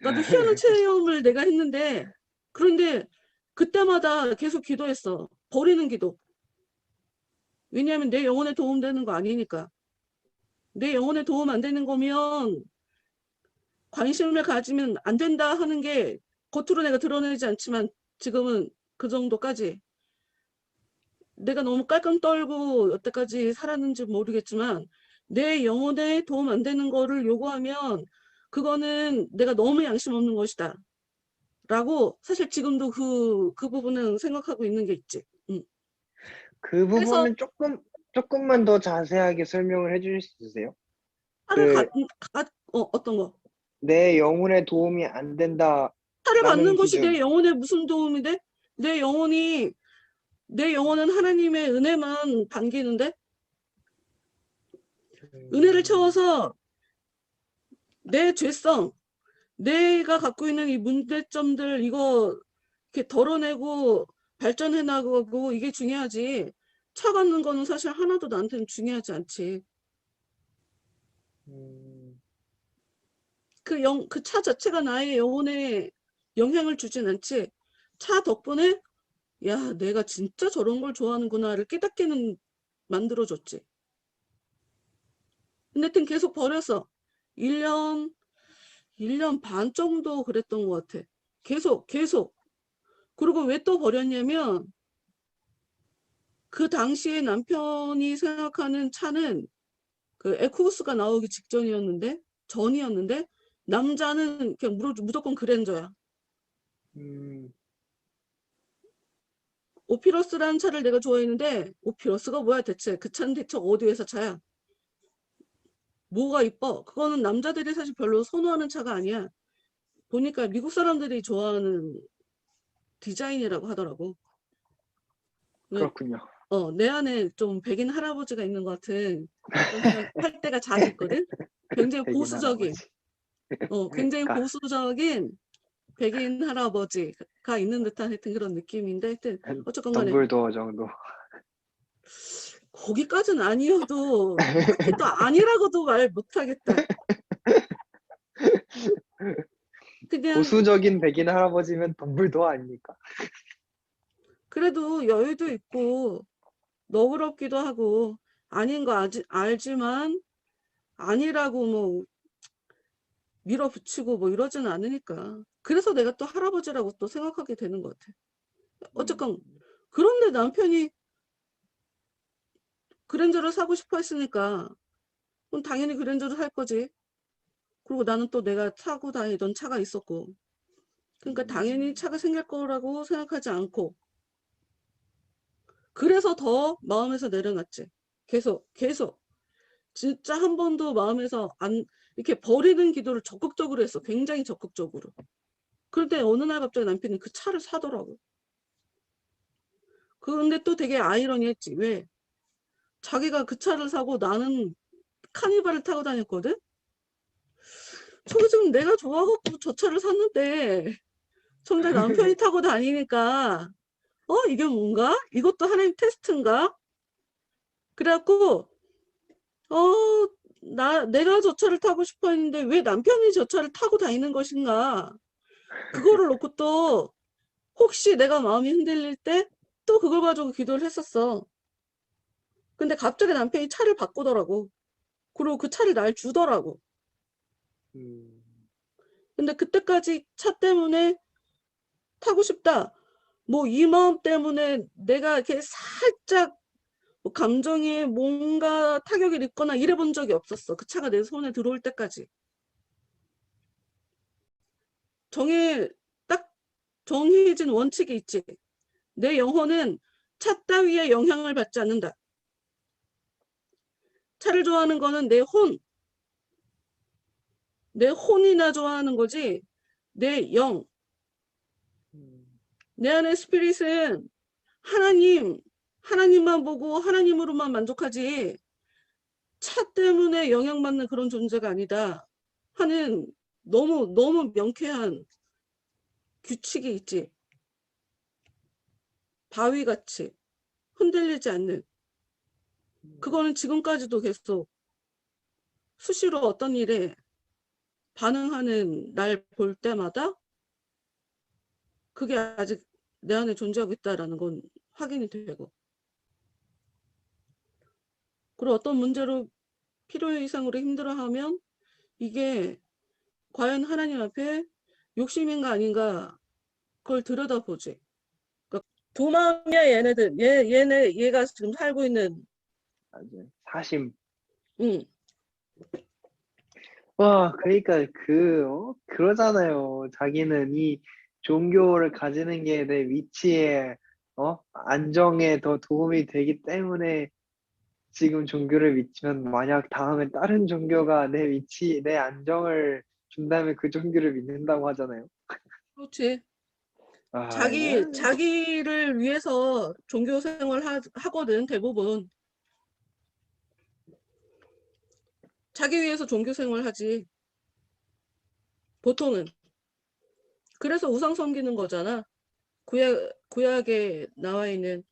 나도 희한한 체험을 내가 했는데, 그런데 그때마다 계속 기도했어. 버리는 기도. 왜냐하면 내 영혼에 도움되는 거 아니니까. 내 영혼에 도움 안 되는 거면 관심을 가지면 안 된다 하는 게 겉으로 내가 드러내지 않지만 지금은 그 정도까지. 내가 너무 깔끔 떨고 여태까지 살았는지 모르겠지만 내 영혼에 도움 안 되는 거를 요구하면 그거는 내가 너무 양심 없는 것이다 라고 사실 지금도 그 부분은 생각하고 있는 게 있지. 그 그래서 부분은 조금만 더 자세하게 설명을 해주실 수 있으세요? 차를 그, 어떤 거? 내 영혼에 도움이 안 된다라는 차를 갖는 것이 내 기준. 영혼에 무슨 도움이 돼? 내 영혼은 하나님의 은혜만 반기는데 은혜를 채워서 내 죄성, 내가 갖고 있는 이 문제점들 이거 이렇게 덜어내고 발전해 나가고 이게 중요하지. 차 갖는 거는 사실 하나도 나한테는 중요하지 않지. 그 차 자체가 나의 영혼에 영향을 주진 않지. 차 덕분에 야, 내가 진짜 저런 걸 좋아하는구나를 깨닫게는 만들어줬지. 근데 하여튼 계속 버렸어. 1년 반 정도 그랬던 것 같아. 계속. 그리고 왜 또 버렸냐면 그 당시에 남편이 생각하는 차는 그 에코스가 나오기 전이었는데 남자는 그냥 무조건 그랜저야. 오피러스라는 차를 내가 좋아했는데 오피러스가 뭐야 대체? 그 차는 대체 어디 회사 차야? 뭐가 이뻐? 그거는 남자들이 사실 별로 선호하는 차가 아니야. 보니까 미국 사람들이 좋아하는 디자인이라고 하더라고. 그렇군요. 내 안에 좀 백인 할아버지가 있는 것 같은 그런 생각할 때가 자주 있거든. 굉장히 백인 보수적인, 할아버지. 굉장히 그러니까 보수적인 백인 할아버지가 있는 듯한 하여튼 그런 느낌인데 하여튼 어쨌건 간에 덤블도어 정도. 거기까지는 아니어도 딱히 또 아니라고도 말 못하겠다. 그냥 보수적인 백인 할아버지면 덤블도어 아닙니까? 그래도 여유도 있고 너그럽기도 하고 아닌 거 알지만 아니라고 뭐 밀어붙이고 뭐 이러지는 않으니까. 그래서 내가 또 할아버지라고 또 생각하게 되는 것 같아. 어쨌건 그런데 남편이 그랜저를 사고 싶어 했으니까 그럼 당연히 그랜저를 살 거지. 그리고 나는 또 내가 타고 다니던 차가 있었고 그러니까 당연히 차가 생길 거라고 생각하지 않고 그래서 더 마음에서 내려놨지. 계속 진짜 한 번도 마음에서 안 이렇게 버리는 기도를 적극적으로 했어. 굉장히 적극적으로. 그런데 어느 날 갑자기 남편이 그 차를 사더라고. 근데 또 되게 아이러니했지. 왜? 자기가 그 차를 사고 나는 카니발을 타고 다녔거든? 저거 지금 내가 좋아갖고 저 차를 샀는데 정작 남편이 타고 다니니까 이게 뭔가? 이것도 하나님 테스트인가? 그래갖고 내가 저 차를 타고 싶어 했는데 왜 남편이 저 차를 타고 다니는 것인가? 그거를 놓고 또 혹시 내가 마음이 흔들릴 때 또 그걸 가지고 기도를 했었어. 근데 갑자기 남편이 차를 바꾸더라고. 그리고 그 차를 날 주더라고. 음, 근데 그때까지 차 때문에 타고 싶다. 뭐 이 마음 때문에 내가 이렇게 살짝 뭐 감정에 뭔가 타격을 입거나 이래 본 적이 없었어. 그 차가 내 손에 들어올 때까지. 딱 정해진 원칙이 있지. 내 영혼은 차 따위의 영향을 받지 않는다. 차를 좋아하는 거는 내 혼이나 좋아하는 거지. 내 영, 내 안의 스피릿은 하나님만 보고 하나님으로만 만족하지 차 때문에 영향받는 그런 존재가 아니다 하는 너무 명쾌한 규칙이 있지. 바위같이 흔들리지 않는. 그거는 지금까지도 계속 수시로 어떤 일에 반응하는 날 볼 때마다 그게 아직 내 안에 존재하고 있다라는 건 확인이 되고. 그리고 어떤 문제로 필요 이상으로 힘들어하면 이게 과연 하나님 앞에 욕심인가 아닌가 그걸 들여다보지. 그러니까 두 마음이야 얘네들. 얘가 지금 살고 있는. 맞아요. 사심. 응. 와, 그러니까 그러잖아요. 자기는 이 종교를 가지는 게 내 위치에, 안정에 더 도움이 되기 때문에 지금 종교를 믿지만 만약 다음에 다른 종교가 내 위치, 내 안정을 준다면 그 종교를 믿는다고 하잖아요. 그렇지. 아, 이게 자기를 위해서 종교 생활 하거든 대부분. 자기 위해서 종교 생활 하지. 보통은. 그래서 우상 섬기는 거잖아. 구약에 나와 있는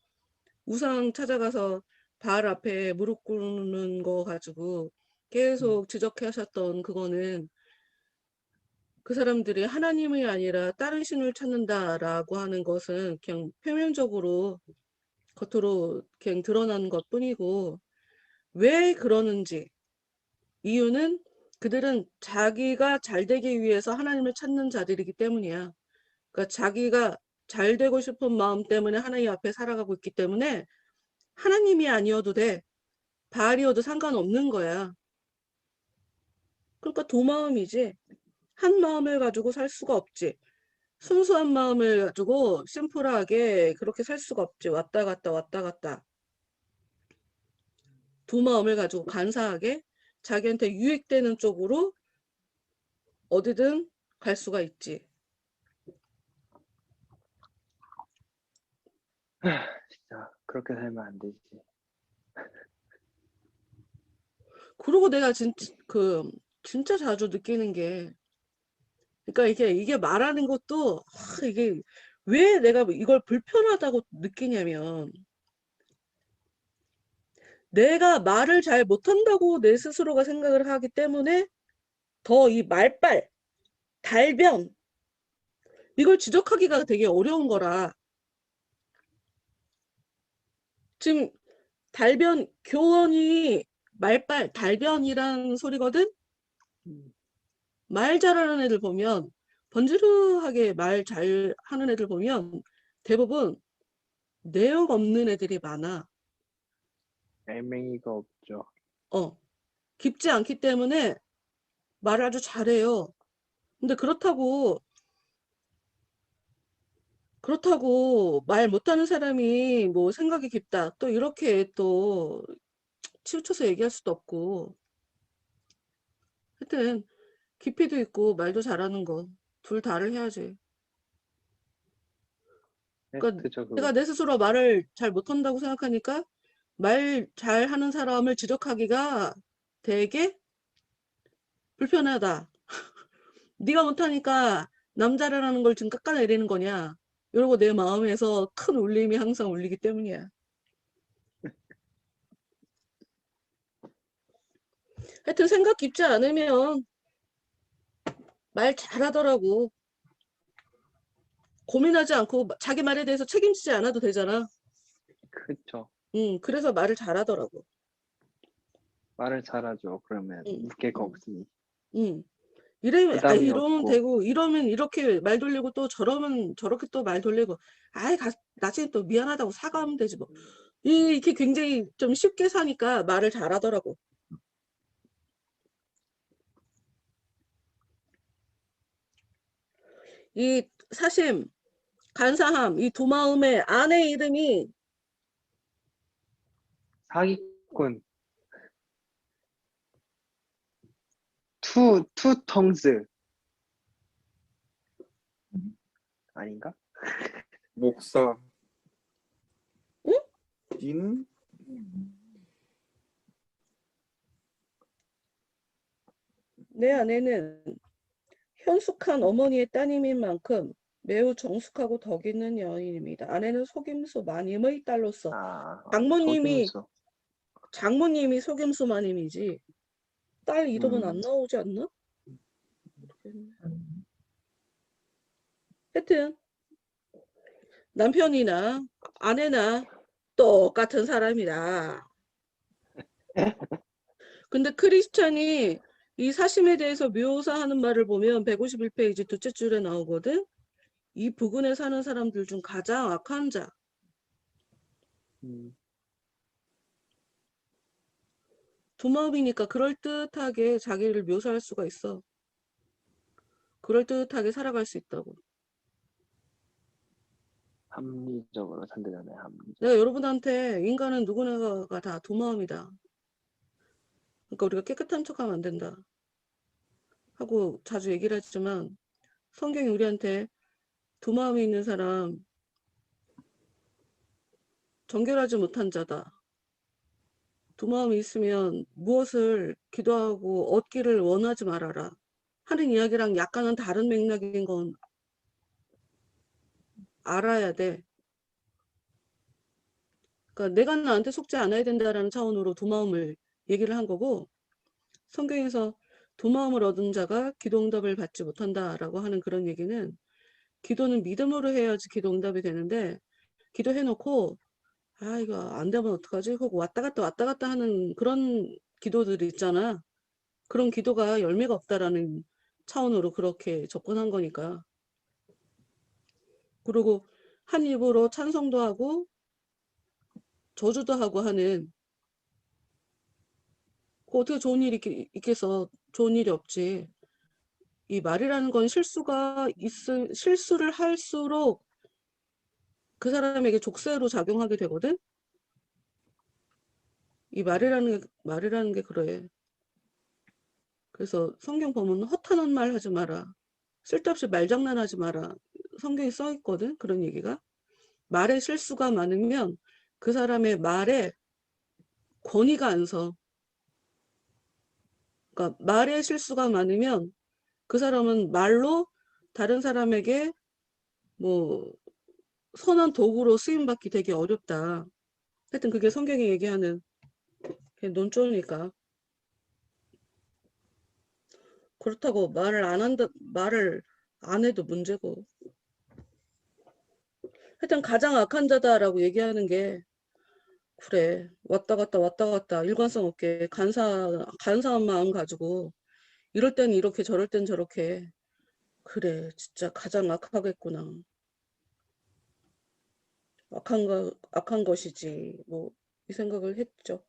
우상 찾아가서 바알 앞에 무릎 꿇는 거 가지고 계속 지적하셨던 그거는 그 사람들이 하나님이 아니라 다른 신을 찾는다라고 하는 것은 그냥 표면적으로 겉으로 그냥 드러난 것뿐이고 왜 그러는지 이유는 그들은 자기가 잘 되기 위해서 하나님을 찾는 자들이기 때문이야. 그러니까 자기가 잘 되고 싶은 마음 때문에 하나님 앞에 살아가고 있기 때문에 하나님이 아니어도 돼. 바알이어도 상관없는 거야. 그러니까 두 마음이지. 한 마음을 가지고 살 수가 없지. 순수한 마음을 가지고 심플하게 그렇게 살 수가 없지. 왔다 갔다 왔다 갔다. 두 마음을 가지고 간사하게 자기한테 유익되는 쪽으로 어디든 갈 수가 있지. 진짜 그렇게 살면 안 되지. 그리고 내가 진짜 자주 느끼는 게, 그러니까 이게 말하는 것도, 이게 왜 내가 이걸 불편하다고 느끼냐면, 내가 말을 잘 못한다고 내 스스로가 생각을 하기 때문에 더 이 말빨, 달변, 이걸 지적하기가 되게 어려운 거라. 지금 교원이 말빨, 달변이란 소리거든? 말 잘하는 애들 보면, 번지르하게 말 잘하는 애들 보면 대부분 내용 없는 애들이 많아. 알맹이가 없죠. 깊지 않기 때문에 말을 아주 잘해요. 근데 그렇다고 말 못하는 사람이 뭐 생각이 깊다. 또 이렇게 또 치우쳐서 얘기할 수도 없고. 하여튼 깊이도 있고 말도 잘하는 거 둘 다를 해야지. 그러니까 베스트죠, 내가 그거. 내 스스로 말을 잘 못한다고 생각하니까 말 잘하는 사람을 지적하기가 되게 불편하다. 네가 못하니까 남자라는 걸 지금 깎아내리는 거냐? 이러고 내 마음에서 큰 울림이 항상 울리기 때문이야. 하여튼 생각 깊지 않으면 말 잘하더라고. 고민하지 않고 자기 말에 대해서 책임지지 않아도 되잖아. 그렇죠. 그래서 말을 잘하더라고. 말을 잘하죠. 그러면 응, 웃길 거 응. 없으니. 이러면 부담이 이러면 없고. 되고 이러면 이렇게 말 돌리고 또 저러면 저렇게 또 말 돌리고 나중에 또 미안하다고 사과하면 되지 뭐. 이렇게 굉장히 좀 쉽게 사니까 말을 잘하더라고. 이 사심, 간사함, 이 도마음의 아내 이름이 사기꾼. 투텅스. 아닌가? 목사. 응? 인? 내 아내는 현숙한 어머니의 따님인 만큼 매우 정숙하고 덕 있는 여인입니다. 아내는 속임수 마님의 딸로서 장모님이 장모님이 속임수 마님이지 딸 이름은 안 나오지 않나? 모르겠네. 하여튼 남편이나 아내나 똑같은 사람이다. 근데 크리스찬이 이 사심에 대해서 묘사하는 말을 보면 151페이지 둘째 줄에 나오거든. 이 부근에 사는 사람들 중 가장 악한 자. 도마음이니까 그럴듯하게 자기를 묘사할 수가 있어. 그럴듯하게 살아갈 수 있다고. 합리적으로 산다잖아요. 합리적. 내가 여러분한테 인간은 누구나가 다 도마음이다. 그러니까 우리가 깨끗한 척하면 안 된다. 하고 자주 얘기를 하지만 성경이 우리한테 도마음이 있는 사람 정결하지 못한 자다. 도마음이 있으면 무엇을 기도하고 얻기를 원하지 말아라. 하는 이야기랑 약간은 다른 맥락인 건 알아야 돼. 그러니까 내가 나한테 속지 않아야 된다라는 차원으로 도마음을 얘기를 한 거고 성경에서 도마음을 얻은 자가 기도응답을 받지 못한다라고 하는 그런 얘기는 기도는 믿음으로 해야지 기도응답이 되는데 기도해놓고 이거 안 되면 어떡하지? 하고 왔다 갔다 하는 그런 기도들이 있잖아. 그런 기도가 열매가 없다라는 차원으로 그렇게 접근한 거니까. 그리고 한 입으로 찬송도 하고 저주도 하고 하는 어떻게 좋은 일이 있겠어. 좋은 일이 없지. 이 말이라는 건 실수를 할수록 그 사람에게 족쇄로 작용하게 되거든. 이 말이라는 게 그래. 그래서 성경 보면 허탄한 말 하지 마라. 쓸데없이 말장난하지 마라. 성경에 써 있거든. 그런 얘기가. 말에 실수가 많으면 그 사람의 말에 권위가 안 서. 그러니까 말에 실수가 많으면 그 사람은 말로 다른 사람에게 뭐 선한 도구로 쓰임받기 되게 어렵다. 하여튼 그게 성경이 얘기하는 논조니까. 그렇다고 말을 안 해도 문제고. 하여튼 가장 악한 자다라고 얘기하는 게 그래. 왔다 갔다 일관성 없게 간사한 마음 가지고 이럴 땐 이렇게 저럴 땐 저렇게 그래. 진짜 가장 악하겠구나. 악한 것이지. 뭐 이 생각을 했죠.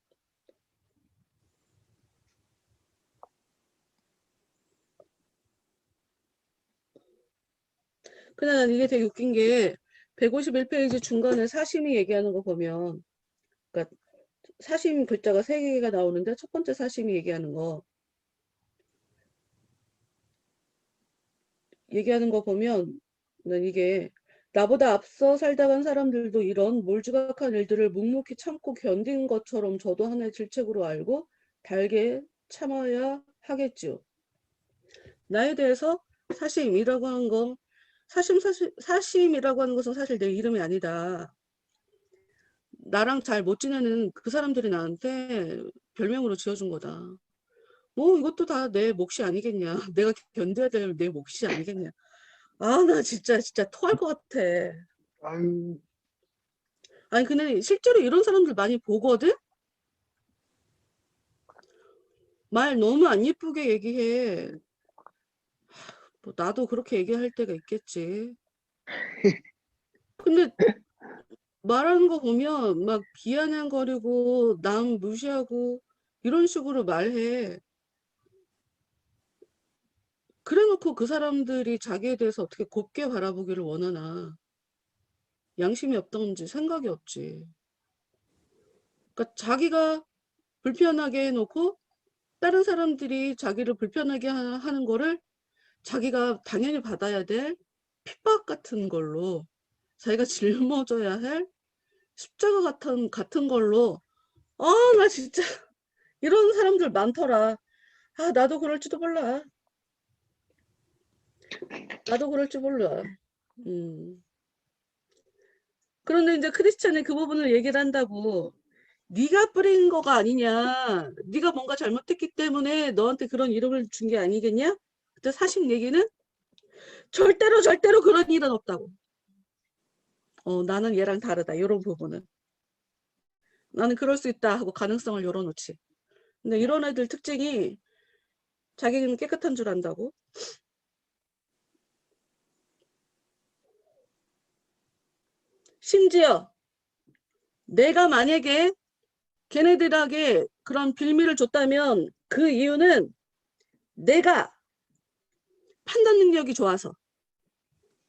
근데 난 이게 되게 웃긴 게 151페이지 중간에 사심이 얘기하는 거 보면 그러니까 사심 글자가 3개가 나오는데 첫 번째 사심이 얘기하는 거 보면 난 이게 나보다 앞서 살다 간 사람들도 이런 몰지각한 일들을 묵묵히 참고 견딘 것처럼 저도 하나의 질책으로 알고 달게 참아야 하겠지요. 나에 대해서 사심이라고 하는 건 사심이라고 하는 것은 사실 내 이름이 아니다. 나랑 잘 못 지내는 그 사람들이 나한테 별명으로 지어준 거다. 뭐 이것도 다 내 몫이 아니겠냐. 내가 견뎌야 될 내 몫이 아니겠냐. 아, 나 진짜 토할 것 같아. 아유, 아니, 근데 실제로 이런 사람들 많이 보거든? 말 너무 안 예쁘게 얘기해. 뭐 나도 그렇게 얘기할 때가 있겠지. 근데 말하는 거 보면 막 비아냥거리고 남 무시하고 이런 식으로 말해. 그래 놓고 그 사람들이 자기에 대해서 어떻게 곱게 바라보기를 원하나. 양심이 없던지 생각이 없지. 그러니까 자기가 불편하게 해놓고 다른 사람들이 자기를 불편하게 하는 거를 자기가 당연히 받아야 될 핍박 같은 걸로 자기가 짊어져야 할 십자가 같은 걸로 나 진짜 이런 사람들 많더라. 아, 나도 그럴지도 몰라. 나도 그럴지 몰라. 음. 그런데 이제 크리스찬이 그 부분을 얘기를 한다고. 네가 뿌린 거가 아니냐. 네가 뭔가 잘못했기 때문에 너한테 그런 이름을 준 게 아니겠냐? 그때 사심 얘기는 절대로 그런 일은 없다고. 나는 얘랑 다르다. 이런 부분은. 나는 그럴 수 있다 하고 가능성을 열어놓지. 근데 이런 애들 특징이 자기는 깨끗한 줄 안다고. 심지어 내가 만약에 걔네들에게 그런 빌미를 줬다면 그 이유는 내가 판단 능력이 좋아서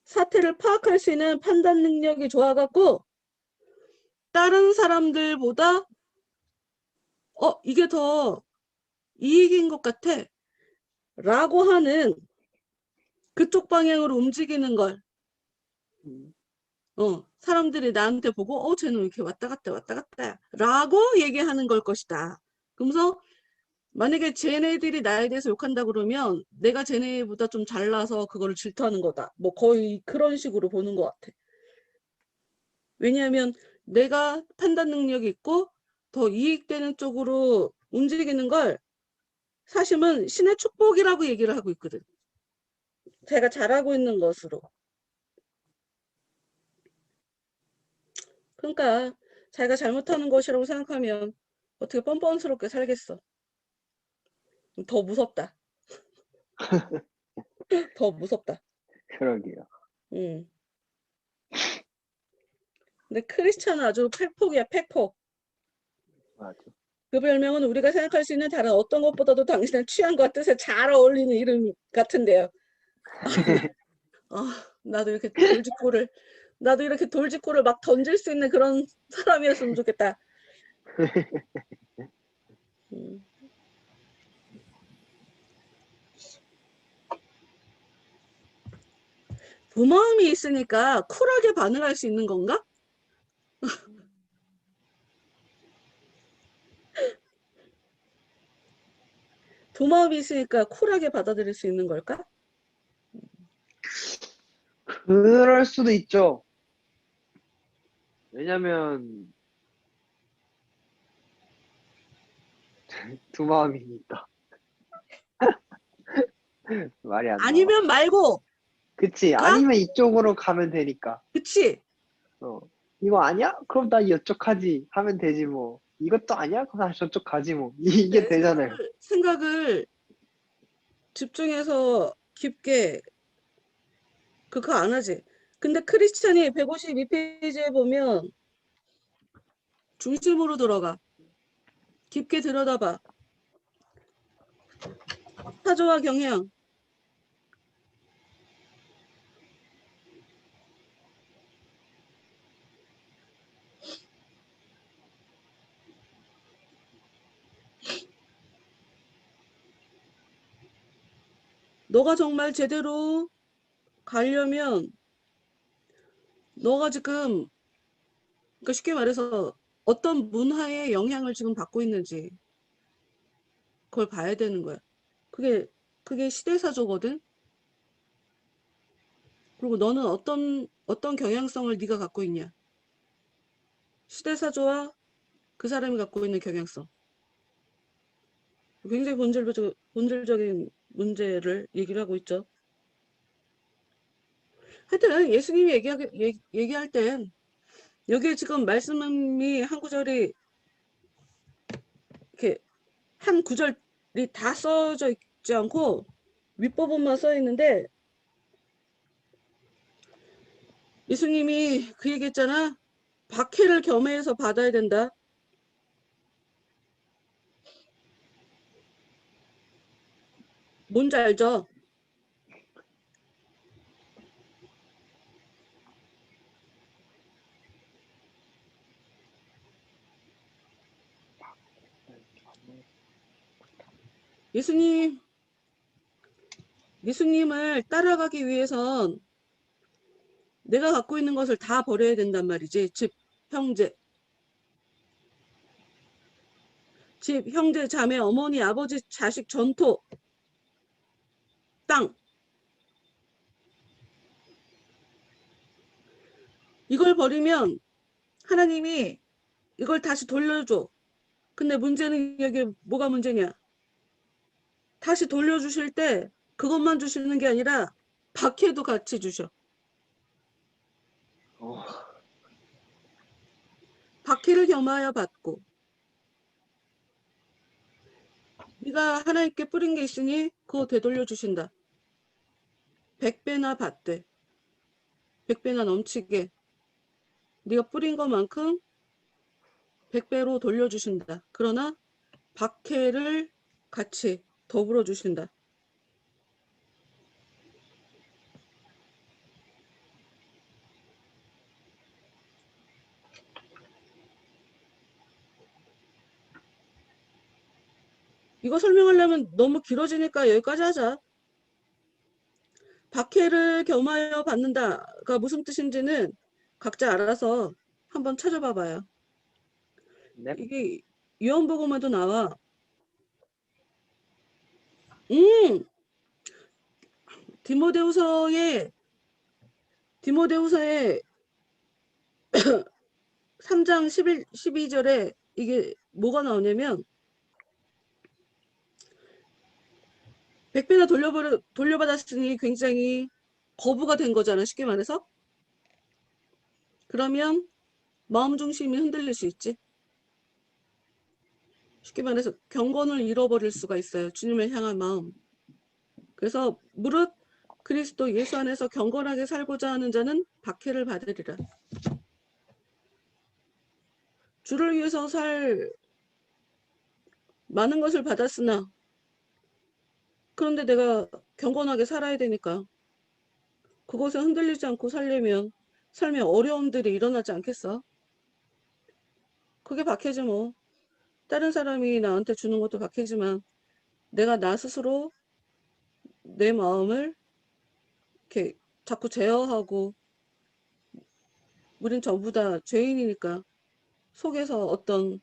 사태를 파악할 수 있는 판단 능력이 좋아갖고 다른 사람들보다 이게 더 이익인 것 같아 라고 하는 그쪽 방향으로 움직이는 걸 사람들이 나한테 보고 쟤는 왜 이렇게 왔다 갔다 라고 얘기하는 걸 것이다. 그러면서 만약에 쟤네들이 나에 대해서 욕한다 그러면 내가 쟤네보다 좀 잘나서 그거를 질투하는 거다. 뭐 거의 그런 식으로 보는 것 같아. 왜냐하면 내가 판단 능력이 있고 더 이익되는 쪽으로 움직이는 걸 사실은 신의 축복이라고 얘기를 하고 있거든. 제가 잘하고 있는 것으로. 그러니까 자기가 잘못하는 것이라고 생각하면 어떻게 뻔뻔스럽게 살겠어. 더 무섭다. 더 무섭다. 그러게요. 음. 근데 크리스찬은 아주 팩폭이야, 팩폭. 맞아. 그 별명은 우리가 생각할 수 있는 다른 어떤 것보다도 당신의 취향과 뜻에 잘 어울리는 이름 같은데요. 나도 이렇게 돌직구를 막 던질 수 있는 그런 사람이었으면 좋겠다. 음. 부모함이 있으니까 쿨하게 반응할 수 있는 건가? 부모함이 있으니까 쿨하게 받아들일 수 있는 걸까? 그럴 수도 있죠. 왜냐면 두 마음이니까. 말이 안 나와. 아니면 말고, 그치. 가? 아니면 이쪽으로 가면 되니까. 그치? 이거 아니야? 그럼 나 이쪽 하지. 하면 되지 뭐. 이것도 아니야? 그럼 다시 저쪽 가지 뭐. 이게 되잖아요. 생각을 집중해서 깊게 그거 안 하지. 근데 크리스찬이 152페이지에 보면 중심으로 들어가. 깊게 들여다봐. 사조와 경향. 너가 정말 제대로 가려면 너가 지금 그러니까 쉽게 말해서 어떤 문화의 영향을 지금 받고 있는지 그걸 봐야 되는 거야. 그게 시대사조거든. 그리고 너는 어떤 경향성을 네가 갖고 있냐? 시대사조와 그 사람이 갖고 있는 경향성. 굉장히 본질적인 문제를 얘기를 하고 있죠. 하여튼 예수님이 얘기할 땐 여기에 지금 말씀이 한 구절이 이렇게 한 구절이 다 써져 있지 않고 윗부분만 써 있는데 예수님이 그 얘기했잖아. 박해를 겸해서 받아야 된다. 뭔지 알죠? 예수님을 따라가기 위해선 내가 갖고 있는 것을 다 버려야 된단 말이지. 집, 형제, 자매, 어머니, 아버지, 자식, 전토, 땅. 이걸 버리면 하나님이 이걸 다시 돌려줘. 근데 문제는 여기 뭐가 문제냐? 다시 돌려주실 때 그것만 주시는 게 아니라 박해도 같이 주셔. 박해를 겸하여 받고 네가 하나님께 뿌린 게 있으니 그거 되돌려 주신다. 100배나 받되 100배나 넘치게 네가 뿌린 것만큼 100배로 돌려주신다. 그러나 박해를 같이 더불어 주신다. 이거 설명하려면 너무 길어지니까 여기까지 하자. 박해를 겸하여 받는다가 무슨 뜻인지는 각자 알아서 한번 찾아봐 봐요. 네. 이게 요한복음에도 나와. 디모데후서의 3장 12절에 이게 뭐가 나오냐면 100배나 돌려받았으니 굉장히 거부가 된 거잖아. 쉽게 말해서. 그러면 마음 중심이 흔들릴 수 있지. 쉽게 말해서 경건을 잃어버릴 수가 있어요. 주님을 향한 마음. 그래서 무릇 그리스도 예수 안에서 경건하게 살고자 하는 자는 박해를 받으리라. 주를 위해서 많은 것을 받았으나 그런데 내가 경건하게 살아야 되니까 그것에 흔들리지 않고 살려면 삶에 어려움들이 일어나지 않겠어? 그게 박해지 뭐. 다른 사람이 나한테 주는 것도 박해지만 내가 나 스스로 내 마음을 이렇게 자꾸 제어하고 우린 전부 다 죄인이니까 속에서 어떤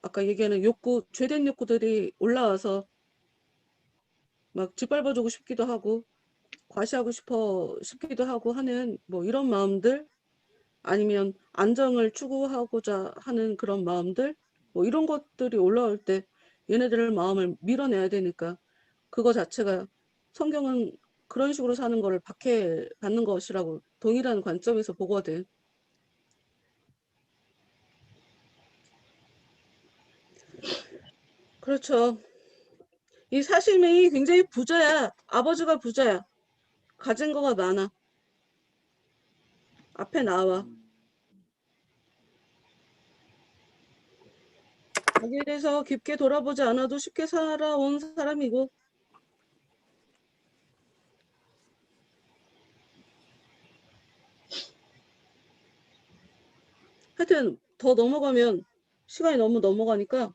아까 얘기하는 욕구, 죄된 욕구들이 올라와서 막 짓밟아주고 싶기도 하고 과시하고 싶기도 하고 하는 뭐 이런 마음들 아니면 안정을 추구하고자 하는 그런 마음들 뭐 이런 것들이 올라올 때 얘네들을 마음을 밀어내야 되니까 그거 자체가 성경은 그런 식으로 사는 거를 박해받는 것이라고 동일한 관점에서 보거든. 그렇죠. 이 사심이 굉장히 부자야. 아버지가 부자야. 가진 거가 많아. 앞에 나와. 자기에 대해서 깊게 돌아보지 않아도 쉽게 살아온 사람이고 하여튼 더 넘어가면 시간이 너무 넘어가니까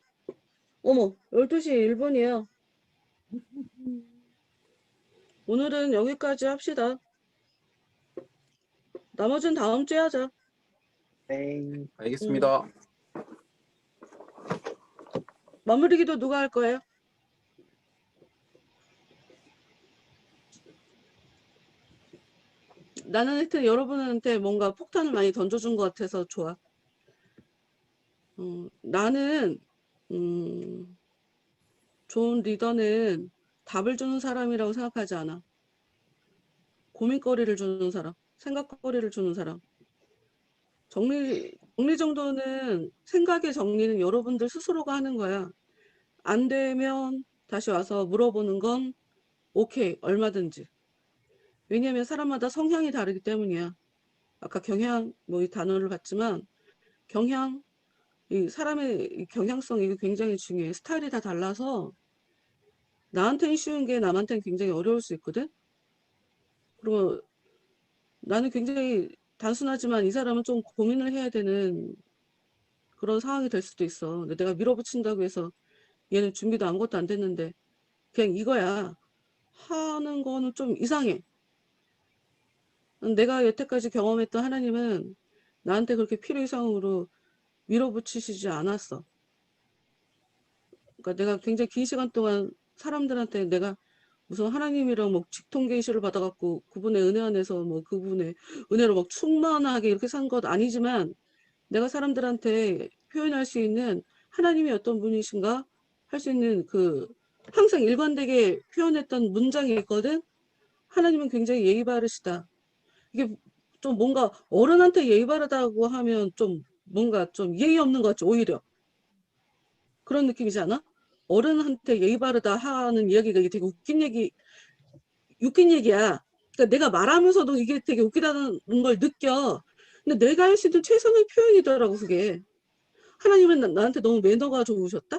어머 12시 1분이야. 오늘은 여기까지 합시다. 나머지는 다음 주에 하자. 네. 알겠습니다. 마무리 기도 누가 할 거예요? 나는 하여튼 여러분한테 뭔가 폭탄을 많이 던져준 것 같아서 좋아. 나는 좋은 리더는 답을 주는 사람이라고 생각하지 않아. 고민거리를 주는 사람, 생각거리를 주는 사람. 정리 정도는, 생각의 정리는 여러분들 스스로가 하는 거야. 안 되면 다시 와서 물어보는 건 오케이, 얼마든지. 왜냐하면 사람마다 성향이 다르기 때문이야. 아까 경향, 뭐 이 단어를 봤지만, 경향, 이 사람의 이 경향성, 이게 굉장히 중요해. 스타일이 다 달라서 나한테는 쉬운 게 남한테는 굉장히 어려울 수 있거든. 그리고 나는 굉장히 단순하지만 이 사람은 좀 고민을 해야 되는 그런 상황이 될 수도 있어. 근데 내가 밀어붙인다고 해서 얘는 준비도 아무것도 안 됐는데 그냥 이거야 하는 거는 좀 이상해. 내가 여태까지 경험했던 하나님은 나한테 그렇게 필요 이상으로 밀어붙이시지 않았어. 그러니까 내가 굉장히 긴 시간 동안 사람들한테 내가 무슨 하나님이랑 뭐 직통 계시를 받아갖고 그분의 은혜 안에서 뭐 그분의 은혜로 막 충만하게 이렇게 산 것 아니지만 내가 사람들한테 표현할 수 있는 하나님이 어떤 분이신가 할 수 있는 그 항상 일관되게 표현했던 문장이 있거든. 하나님은 굉장히 예의 바르시다. 이게 좀 뭔가 어른한테 예의 바르다고 하면 좀 뭔가 좀 예의 없는 것 같지 오히려. 그런 느낌이지 않아? 어른한테 예의 바르다 하는 이야기가 이게 되게 웃긴 얘기야. 그러니까 내가 말하면서도 이게 되게 웃기다는 걸 느껴. 근데 내가 할 수 있는 최선의 표현이더라고, 그게. 하나님은 나한테 너무 매너가 좋으셨다?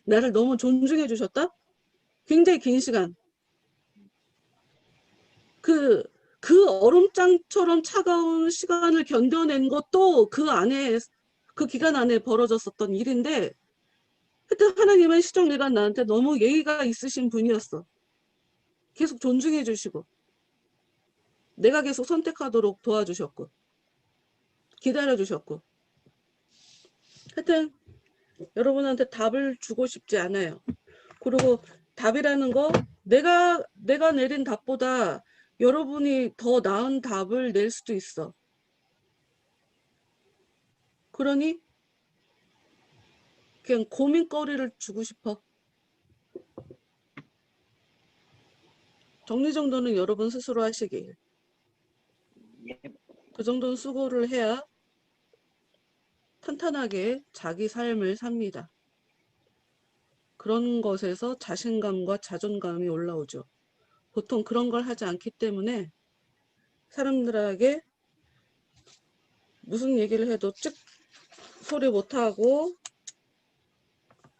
나를 너무 존중해 주셨다? 굉장히 긴 시간. 그 얼음장처럼 차가운 시간을 견뎌낸 것도 그 안에, 그 기간 안에 벌어졌었던 일인데, 하여튼 하나님은 시종일관 나한테 너무 예의가 있으신 분이었어. 계속 존중해 주시고, 내가 계속 선택하도록 도와주셨고, 기다려 주셨고. 하여튼, 여러분한테 답을 주고 싶지 않아요. 그리고 답이라는 거, 내가 내린 답보다 여러분이 더 나은 답을 낼 수도 있어. 그러니 그냥 고민거리를 주고 싶어. 정리정돈은 여러분 스스로 하시길. 그 정도는 수고를 해야 탄탄하게 자기 삶을 삽니다. 그런 것에서 자신감과 자존감이 올라오죠. 보통 그런 걸 하지 않기 때문에 사람들에게 무슨 얘기를 해도 찍 소리 못하고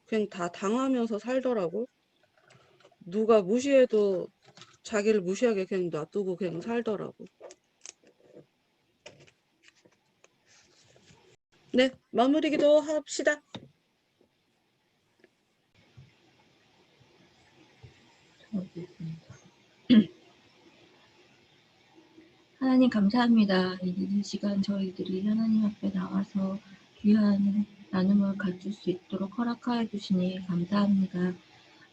그냥 다 당하면서 살더라고. 누가 무시해도 자기를 무시하게 그냥 놔두고 그냥 살더라고. 네, 마무리 기도 합시다. 하나님 감사합니다. 이 늦은 시간 저희들이 하나님 앞에 나와서 귀한 나눔을 갖출 수 있도록 허락하여 주시니 감사합니다.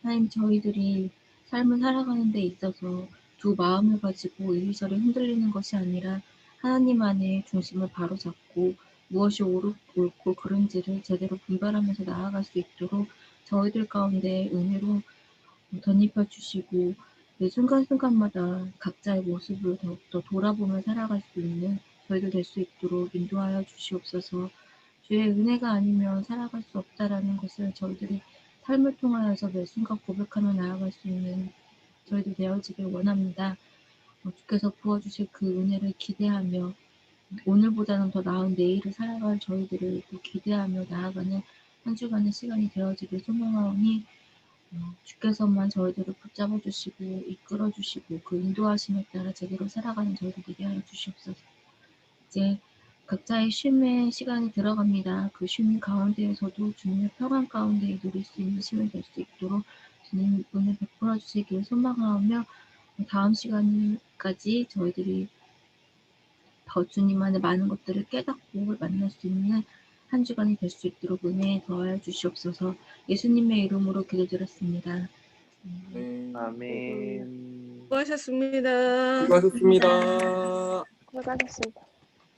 하나님 저희들이 삶을 살아가는 데 있어서 두 마음을 가지고 이리저리 흔들리는 것이 아니라 하나님 안에 중심을 바로 잡고 무엇이 옳고 그른지를 제대로 분별하면서 나아갈 수 있도록 저희들 가운데 은혜로 덧입혀 주시고 매 순간순간마다 각자의 모습을 더욱더 돌아보며 살아갈 수 있는 저희들 될 수 있도록 인도하여 주시옵소서. 주의 은혜가 아니면 살아갈 수 없다라는 것을 저희들이 삶을 통하여서 매 순간 고백하며 나아갈 수 있는 저희들 되어지길 원합니다. 주께서 부어주실 그 은혜를 기대하며 오늘보다는 더 나은 내일을 살아갈 저희들을 또 기대하며 나아가는 한 주간의 시간이 되어지길 소망하오니 주께서만 저희들을 붙잡아 주시고 이끌어 주시고 그 인도하심에 따라 제대로 살아가는 저희들 되게 하여 주시옵소서. 이제 각자의 쉼의 시간이 들어갑니다. 그 쉼 가운데에서도 주님의 평안 가운데 누릴 수 있는 쉼이 될 수 있도록 주님 은혜 베풀어 주시길 소망하며 다음 시간까지 저희들이 더 주님 안에 많은 것들을 깨닫고 만날 수 있는 한 주간이 될 수 있도록 은혜 더하여 주시옵소서. 예수님의 이름으로 기도드렸습니다. 네. 아멘. 수고하셨습니다. 수고하셨습니다. 수고하셨습니다.